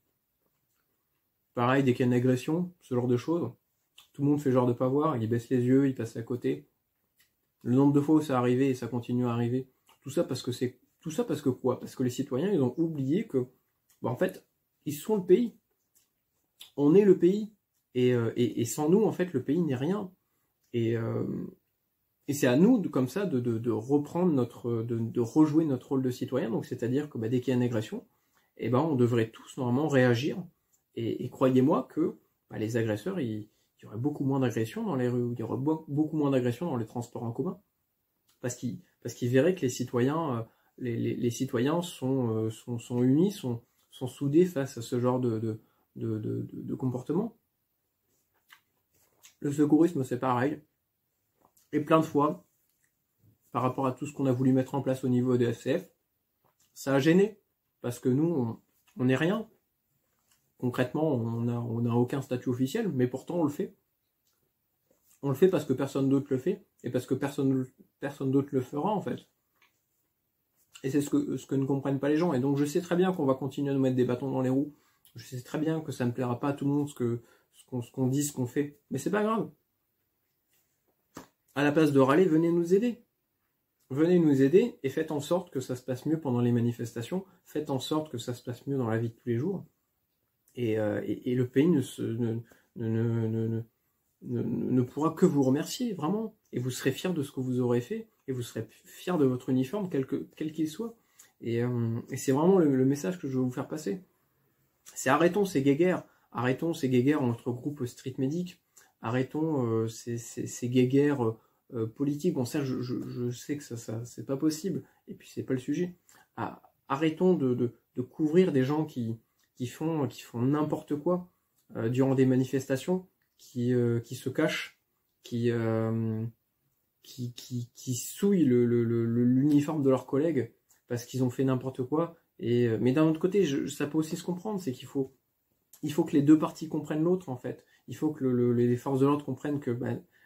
Pareil, dès qu'il y a une agression, ce genre de choses, tout le monde fait genre de pas voir, il baisse les yeux, il passe à côté. Le nombre de fois où ça est arrivé et ça continue à arriver, tout ça parce que quoi? Parce que les citoyens, ils ont oublié que, en fait, ils sont le pays. On est le pays. Et sans nous, en fait, le pays n'est rien. Et c'est à nous, comme ça, de reprendre de rejouer notre rôle de citoyen. Donc, c'est-à-dire que dès qu'il y a une agression, on devrait tous normalement réagir. Et croyez-moi que les agresseurs, il y aurait beaucoup moins d'agressions dans les rues, il y aurait beaucoup moins d'agressions dans les transports en commun. Parce qu'ils verraient que les citoyens, les citoyens sont unis, sont soudés face à ce genre de comportement. Le secourisme, c'est pareil. Et plein de fois, par rapport à tout ce qu'on a voulu mettre en place au niveau des FCF, ça a gêné. Parce que nous, on n'est rien. Concrètement, on n'a aucun statut officiel, mais pourtant on le fait. On le fait parce que personne d'autre le fait, et parce que personne d'autre le fera, en fait. Et c'est ce que ne comprennent pas les gens. Et donc je sais très bien qu'on va continuer à nous mettre des bâtons dans les roues. Je sais très bien que ça ne plaira pas à tout le monde ce qu'on dit, ce qu'on fait. Mais c'est pas grave. À la place de râler, venez nous aider. Venez nous aider et faites en sorte que ça se passe mieux pendant les manifestations. Faites en sorte que ça se passe mieux dans la vie de tous les jours. Et le pays ne pourra que vous remercier, vraiment. Et vous serez fiers de ce que vous aurez fait. Et vous serez fiers de votre uniforme, quel qu'il soit. Et c'est vraiment le message que je veux vous faire passer. C'est arrêtons ces guéguerres. Arrêtons ces guéguerres entre groupes street medic. Arrêtons ces guéguerres politiques. Bon, ça, je sais que ça c'est pas possible. Et puis, c'est pas le sujet. Arrêtons de couvrir des gens qui font n'importe quoi durant des manifestations, qui se cachent, qui souillent l'uniforme de leurs collègues parce qu'ils ont fait n'importe quoi. Mais d'un autre côté, ça peut aussi se comprendre, c'est qu'il faut que les deux parties comprennent l'autre, en fait. Il faut que les forces de l'ordre comprennent que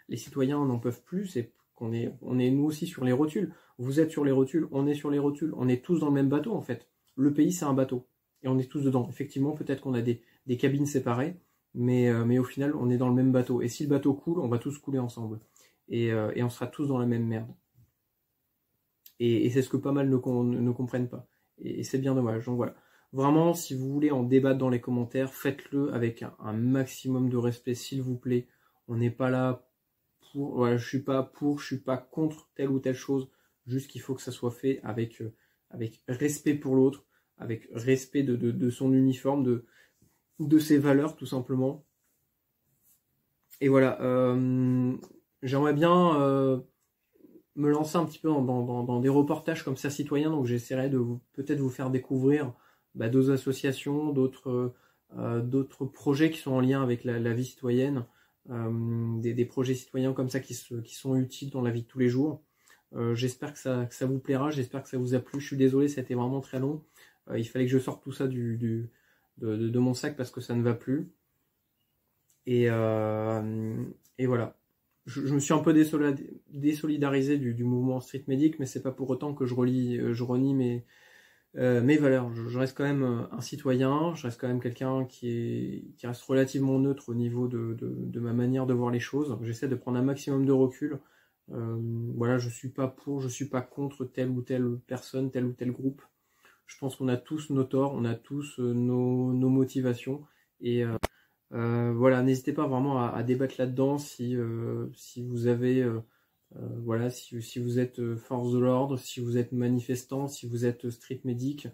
les citoyens n'en peuvent plus, c'est qu'on est nous aussi sur les rotules. Vous êtes sur les rotules, on est sur les rotules, on est tous dans le même bateau, en fait. Le pays, c'est un bateau. Et on est tous dedans. Effectivement, peut-être qu'on a des cabines séparées, mais au final, on est dans le même bateau. Et si le bateau coule, on va tous couler ensemble. Et on sera tous dans la même merde. Et c'est ce que pas mal ne comprennent pas. Et c'est bien dommage. Donc voilà. Vraiment, si vous voulez en débattre dans les commentaires, faites-le avec un maximum de respect, s'il vous plaît. On n'est pas là pour... Voilà, je suis pas contre telle ou telle chose. Juste qu'il faut que ça soit fait avec respect pour l'autre, avec respect de son uniforme, de ses valeurs, tout simplement. Et voilà. J'aimerais bien me lancer un petit peu dans des reportages comme ça citoyens, donc j'essaierai de peut-être vous faire découvrir d'autres associations, d'autres projets qui sont en lien avec la vie citoyenne, des projets citoyens comme ça qui sont utiles dans la vie de tous les jours. J'espère que ça vous plaira, j'espère que ça vous a plu. Je suis désolé, ça a été vraiment très long. Il fallait que je sorte tout ça de mon sac parce que ça ne va plus. Et voilà. Je me suis un peu désolidarisé du mouvement street medic, mais c'est pas pour autant que je renie mes valeurs. Je reste quand même un citoyen, je reste quand même quelqu'un qui reste relativement neutre au niveau de ma manière de voir les choses. J'essaie de prendre un maximum de recul. Voilà, je suis pas pour, je suis pas contre telle ou telle personne, tel ou tel groupe. Je pense qu'on a tous nos torts, on a tous nos motivations. Et voilà, n'hésitez pas vraiment à débattre là-dedans si vous avez... voilà, si vous êtes force de l'ordre, si vous êtes manifestant, si vous êtes street medic,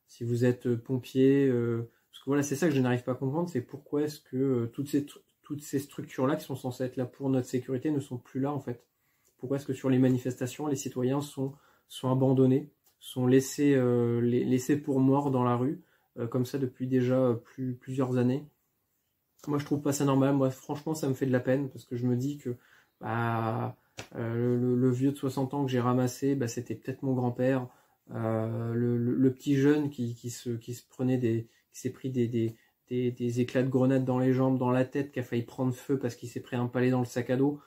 si vous êtes pompier, parce que voilà, c'est ça que je n'arrive pas à comprendre, c'est pourquoi est-ce que toutes ces structures-là qui sont censées être là pour notre sécurité ne sont plus là en fait. Pourquoi est-ce que sur les manifestations, les citoyens sont abandonnés, sont laissés pour morts dans la rue, comme ça depuis déjà plusieurs années. Moi je trouve pas ça normal, moi franchement ça me fait de la peine, parce que je me dis que bah, le vieux de 60 ans que j'ai ramassé, bah, c'était peut-être mon grand-père. Le petit jeune qui s'est pris des éclats de grenade dans les jambes, dans la tête, qui a failli prendre feu parce qu'il s'est pris un palais dans le sac à dos.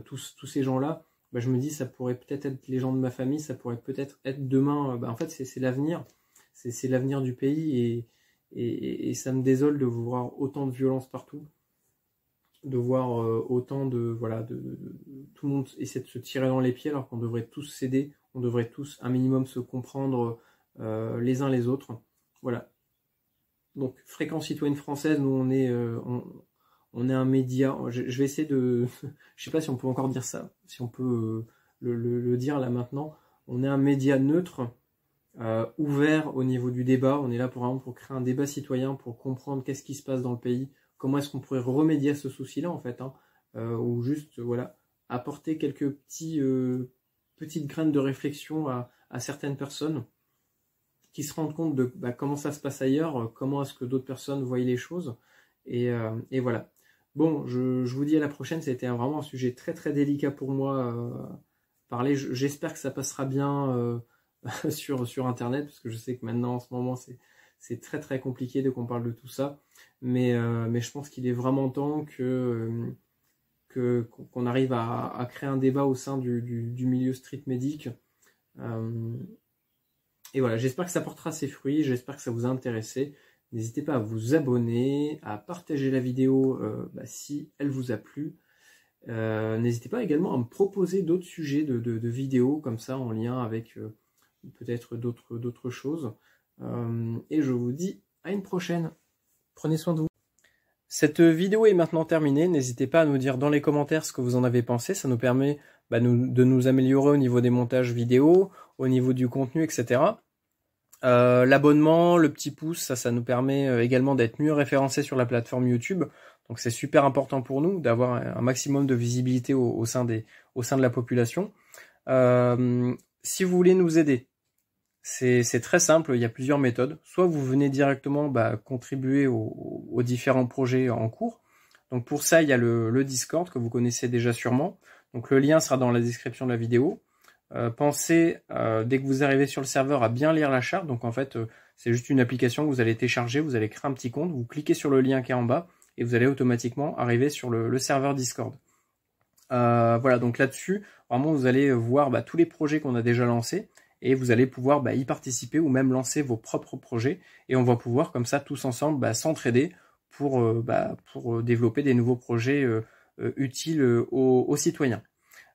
Tous ces gens-là, bah, je me dis ça pourrait peut-être être les gens de ma famille, ça pourrait peut-être être demain. Bah, en fait, c'est l'avenir, c'est l'avenir du pays et ça me désole de voir autant de violence partout. De voir autant voilà, tout le monde essaie de se tirer dans les pieds alors qu'on devrait tous s'aider, on devrait tous un minimum se comprendre les uns les autres. Voilà. Donc Fréquence Citoyenne Française, nous on est un média. Je vais essayer de, je sais pas si on peut encore dire ça, si on peut le dire là maintenant. On est un média neutre, ouvert au niveau du débat. On est là pour créer un débat citoyen, pour comprendre qu'est-ce qui se passe dans le pays. Comment est-ce qu'on pourrait remédier à ce souci-là, en fait, hein, ou juste, voilà, apporter quelques petites graines de réflexion à certaines personnes qui se rendent compte de comment ça se passe ailleurs, comment est-ce que d'autres personnes voient les choses, et voilà. Bon, je vous dis à la prochaine, c'était vraiment un sujet très très délicat pour moi, parler. J'espère que ça passera bien sur Internet, parce que je sais que maintenant, en ce moment, c'est très très compliqué qu'on parle de tout ça, mais je pense qu'il est vraiment temps qu'on arrive à créer un débat au sein du milieu street medic. Et voilà, j'espère que ça portera ses fruits, j'espère que ça vous a intéressé. N'hésitez pas à vous abonner, à partager la vidéo si elle vous a plu. N'hésitez pas également à me proposer d'autres sujets de vidéos comme ça en lien avec peut-être d'autres choses. Et je vous dis à une prochaine. Prenez soin de vous. Cette vidéo est maintenant terminée. N'hésitez pas à nous dire dans les commentaires ce que vous en avez pensé. Ça nous permet de nous améliorer au niveau des montages vidéo, au niveau du contenu, etc. L'abonnement, le petit pouce, ça nous permet également d'être mieux référencé sur la plateforme YouTube. Donc c'est super important pour nous d'avoir un maximum de visibilité au sein de la population. Si vous voulez nous aider, c'est très simple, il y a plusieurs méthodes. Soit vous venez directement contribuer aux différents projets en cours. Donc pour ça, il y a le Discord que vous connaissez déjà sûrement. Donc le lien sera dans la description de la vidéo. Pensez, dès que vous arrivez sur le serveur, à bien lire la charte. Donc en fait, c'est juste une application que vous allez télécharger, vous allez créer un petit compte, vous cliquez sur le lien qui est en bas et vous allez automatiquement arriver sur le serveur Discord. Voilà, donc là-dessus, vraiment vous allez voir tous les projets qu'on a déjà lancés. Et vous allez pouvoir y participer ou même lancer vos propres projets. Et on va pouvoir comme ça tous ensemble s'entraider pour développer des nouveaux projets utiles aux citoyens.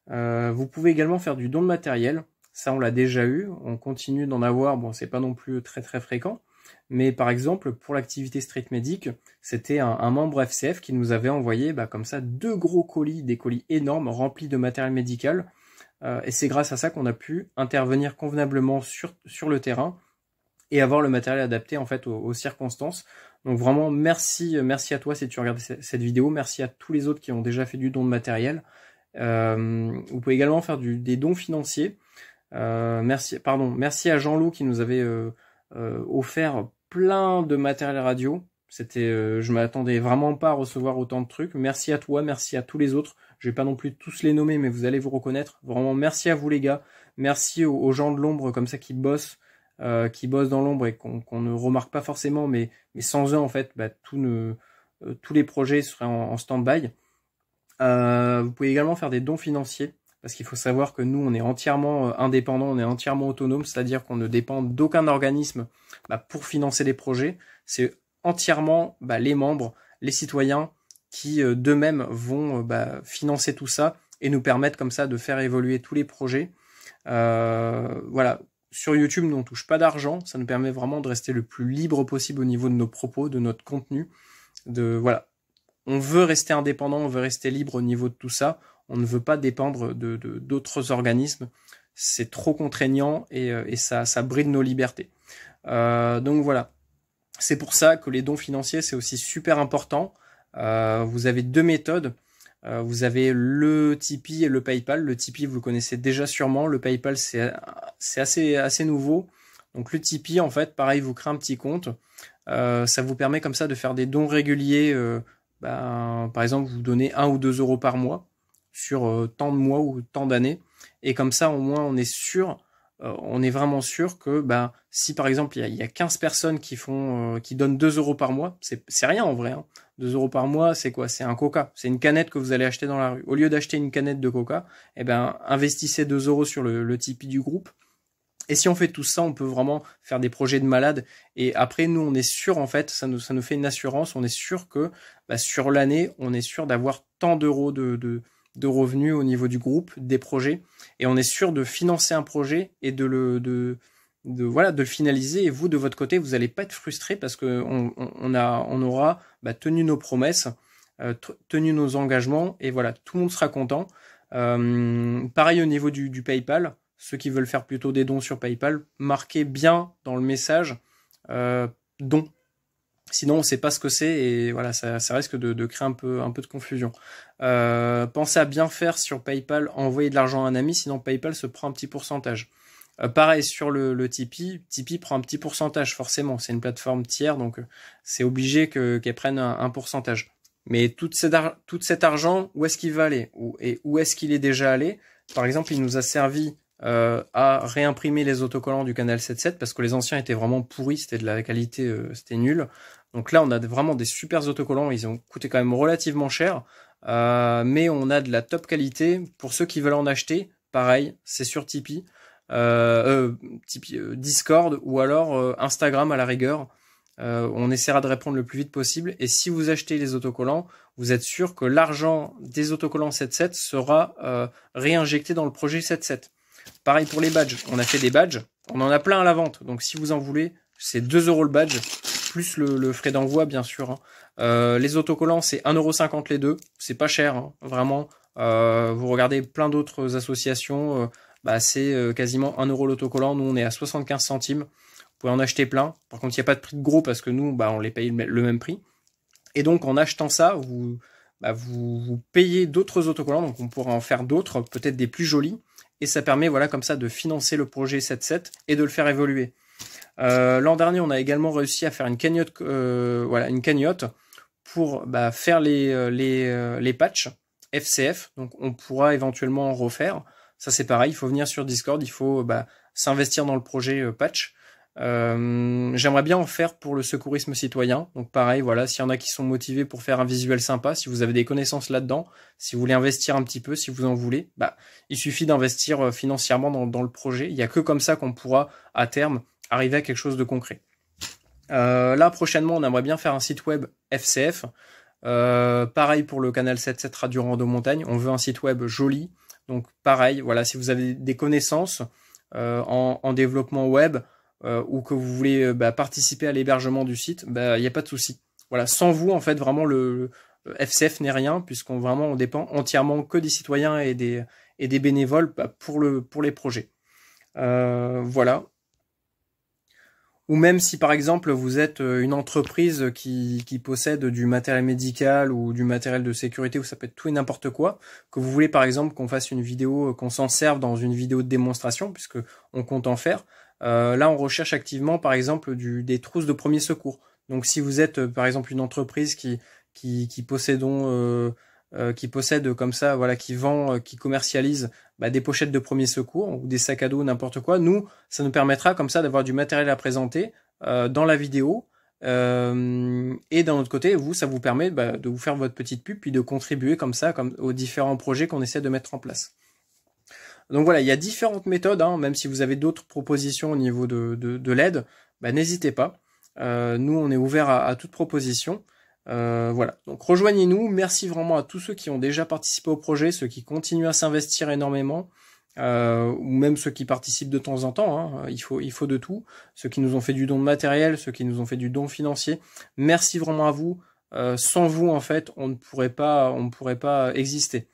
Vous pouvez également faire du don de matériel. Ça on l'a déjà eu. On continue d'en avoir. Bon, c'est pas non plus très très fréquent. Mais par exemple, pour l'activité Street Medic, c'était un membre FCF qui nous avait envoyé comme ça 2 gros colis, des colis énormes remplis de matériel médical. Et c'est grâce à ça qu'on a pu intervenir convenablement sur le terrain et avoir le matériel adapté en fait aux circonstances. Donc vraiment merci à toi si tu regardes cette vidéo, merci à tous les autres qui ont déjà fait du don de matériel. Vous pouvez également faire des dons financiers. Merci à Jean-Loup qui nous avait offert plein de matériel radio. Je m'attendais vraiment pas à recevoir autant de trucs. Merci à toi, merci à tous les autres. Je vais pas non plus tous les nommer, mais vous allez vous reconnaître. Vraiment, merci à vous les gars. Merci aux gens de l'ombre comme ça qui bossent dans l'ombre et qu'on ne remarque pas forcément, mais sans eux en fait, tous les projets seraient en stand-by. Vous pouvez également faire des dons financiers parce qu'il faut savoir que nous, on est entièrement indépendant, on est entièrement autonome, c'est-à-dire qu'on ne dépend d'aucun organisme pour financer les projets. C'est entièrement les membres, les citoyens qui d'eux-mêmes vont financer tout ça et nous permettre comme ça de faire évoluer tous les projets. Voilà. Sur YouTube, nous on touche pas d'argent, ça nous permet vraiment de rester le plus libre possible au niveau de nos propos, de notre contenu. Voilà. On veut rester indépendant, on veut rester libre au niveau de tout ça. On ne veut pas dépendre d'autres organismes. C'est trop contraignant et ça bride nos libertés. Donc voilà. C'est pour ça que les dons financiers, c'est aussi super important. Vous avez deux méthodes. Vous avez le Tipeee et le PayPal. Le Tipeee, vous le connaissez déjà sûrement. Le PayPal, c'est assez nouveau. Donc le Tipeee, en fait, pareil, vous créez un petit compte. Ça vous permet comme ça de faire des dons réguliers. Par exemple, vous donnez 1 ou 2 euros par mois sur tant de mois ou tant d'années. Et comme ça, au moins, on est sûr, on est vraiment sûr que si par exemple, il y a 15 personnes qui donnent 2 euros par mois, c'est rien en vrai. 2 euros par mois, c'est quoi? C'est un Coca. C'est une canette que vous allez acheter dans la rue. Au lieu d'acheter une canette de Coca, investissez 2 euros sur le Tipeee du groupe. Et si on fait tout ça, on peut vraiment faire des projets de malade. Et après, nous, on est sûr, en fait, ça nous fait une assurance. On est sûr que sur l'année, on est sûr d'avoir tant d'euros de revenus au niveau du groupe, des projets. Et on est sûr de financer un projet et de le finaliser. Et vous, de votre côté, vous n'allez pas être frustré parce que on aura tenu nos promesses, tenu nos engagements. Et voilà, tout le monde sera content. Pareil au niveau du PayPal. Ceux qui veulent faire plutôt des dons sur PayPal, marquez bien dans le message don. Sinon, on ne sait pas ce que c'est et voilà, ça risque de créer un peu de confusion. Pensez à bien faire sur PayPal, envoyer de l'argent à un ami, sinon PayPal se prend un petit pourcentage. Pareil sur le Tipeee, Tipeee prend un petit pourcentage forcément. C'est une plateforme tiers, donc c'est obligé qu'elle prenne un pourcentage. Mais tout cet argent, où est-ce qu'il va aller et où est-ce qu'il est déjà allé? Par exemple, il nous a servi à réimprimer les autocollants du canal 7.7 parce que les anciens étaient vraiment pourris, c'était de la qualité, c'était nul. Donc là, on a vraiment des super autocollants, ils ont coûté quand même relativement cher, mais on a de la top qualité. Pour ceux qui veulent en acheter, pareil, c'est sur Tipeee, Discord ou alors Instagram à la rigueur. On essaiera de répondre le plus vite possible. Et si vous achetez les autocollants, vous êtes sûr que l'argent des autocollants 7.7 sera réinjecté dans le projet 7.7. Pareil pour les badges. On a fait des badges. On en a plein à la vente. Donc si vous en voulez, c'est 2 euros le badge, plus le frais d'envoi, bien sûr. Les autocollants, c'est 1,50 € les deux. C'est pas cher, vraiment. Vous regardez plein d'autres associations, c'est quasiment 1 euro l'autocollant. Nous, on est à 75 centimes. Vous pouvez en acheter plein. Par contre, il n'y a pas de prix de gros parce que nous, on les paye le même prix. Et donc, en achetant ça, vous payez d'autres autocollants. Donc, on pourra en faire d'autres, peut-être des plus jolis. Et ça permet, voilà, comme ça, de financer le projet 7.7 et de le faire évoluer. L'an dernier, on a également réussi à faire une cagnotte, pour faire les patchs FCF. Donc, on pourra éventuellement en refaire. Ça, c'est pareil. Il faut venir sur Discord. Il faut s'investir dans le projet patch. J'aimerais bien en faire pour le secourisme citoyen. Donc pareil, voilà, s'il y en a qui sont motivés pour faire un visuel sympa, si vous avez des connaissances là-dedans, si vous voulez investir un petit peu, si vous en voulez, il suffit d'investir financièrement dans le projet. Il n'y a que comme ça qu'on pourra, à terme, arriver à quelque chose de concret. Là, prochainement, on aimerait bien faire un site web FCF. Pareil pour le canal 7.7 Radio Rando Montagne. On veut un site web joli. Donc pareil, voilà, si vous avez des connaissances en développement web, ou que vous voulez participer à l'hébergement du site, il n'y a pas de souci. Voilà, sans vous, en fait, vraiment, le FCF n'est rien, puisqu'on on dépend entièrement que des citoyens et des bénévoles pour les projets. Voilà. Ou même si, par exemple, vous êtes une entreprise qui possède du matériel médical ou du matériel de sécurité, ou ça peut être tout et n'importe quoi, que vous voulez, par exemple, qu'on fasse une vidéo, qu'on s'en serve dans une vidéo de démonstration, puisque on compte en faire. Là, on recherche activement, par exemple, des trousses de premier secours. Donc, si vous êtes, par exemple, une entreprise qui possède comme ça, voilà, qui vend, qui commercialise des pochettes de premier secours ou des sacs à dos, n'importe quoi, nous, ça nous permettra comme ça d'avoir du matériel à présenter dans la vidéo. Et d'un autre côté, ça vous permet de vous faire votre petite pub puis de contribuer comme ça aux différents projets qu'on essaie de mettre en place. Donc voilà, il y a différentes méthodes, hein, même si vous avez d'autres propositions au niveau de l'aide, bah, n'hésitez pas. Nous, on est ouvert à toute proposition. Voilà, donc rejoignez-nous. Merci vraiment à tous ceux qui ont déjà participé au projet, ceux qui continuent à s'investir énormément, ou même ceux qui participent de temps en temps, hein. Il faut de tout. Ceux qui nous ont fait du don de matériel, ceux qui nous ont fait du don financier. Merci vraiment à vous. Sans vous, en fait, on ne pourrait pas exister.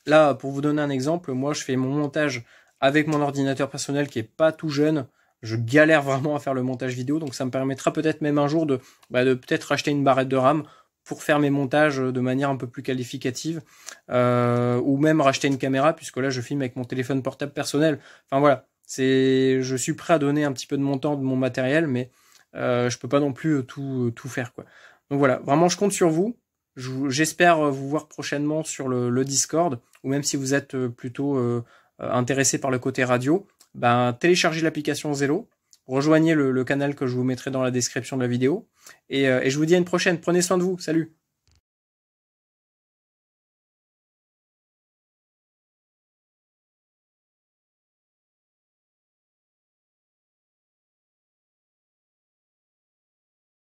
Là, pour vous donner un exemple, moi, je fais mon montage avec mon ordinateur personnel qui est pas tout jeune. Je galère vraiment à faire le montage vidéo, donc ça me permettra peut-être même un jour de peut-être acheter une barrette de RAM pour faire mes montages de manière un peu plus qualificative, ou même racheter une caméra, puisque là je filme avec mon téléphone portable personnel. Enfin voilà, je suis prêt à donner un petit peu de mon temps, de mon matériel, mais je peux pas non plus tout faire, quoi. Donc voilà, vraiment je compte sur vous. J'espère vous voir prochainement sur le Discord, ou même si vous êtes plutôt intéressé par le côté radio, ben, téléchargez l'application Zello, rejoignez le canal que je vous mettrai dans la description de la vidéo, et je vous dis à une prochaine. Prenez soin de vous, salut!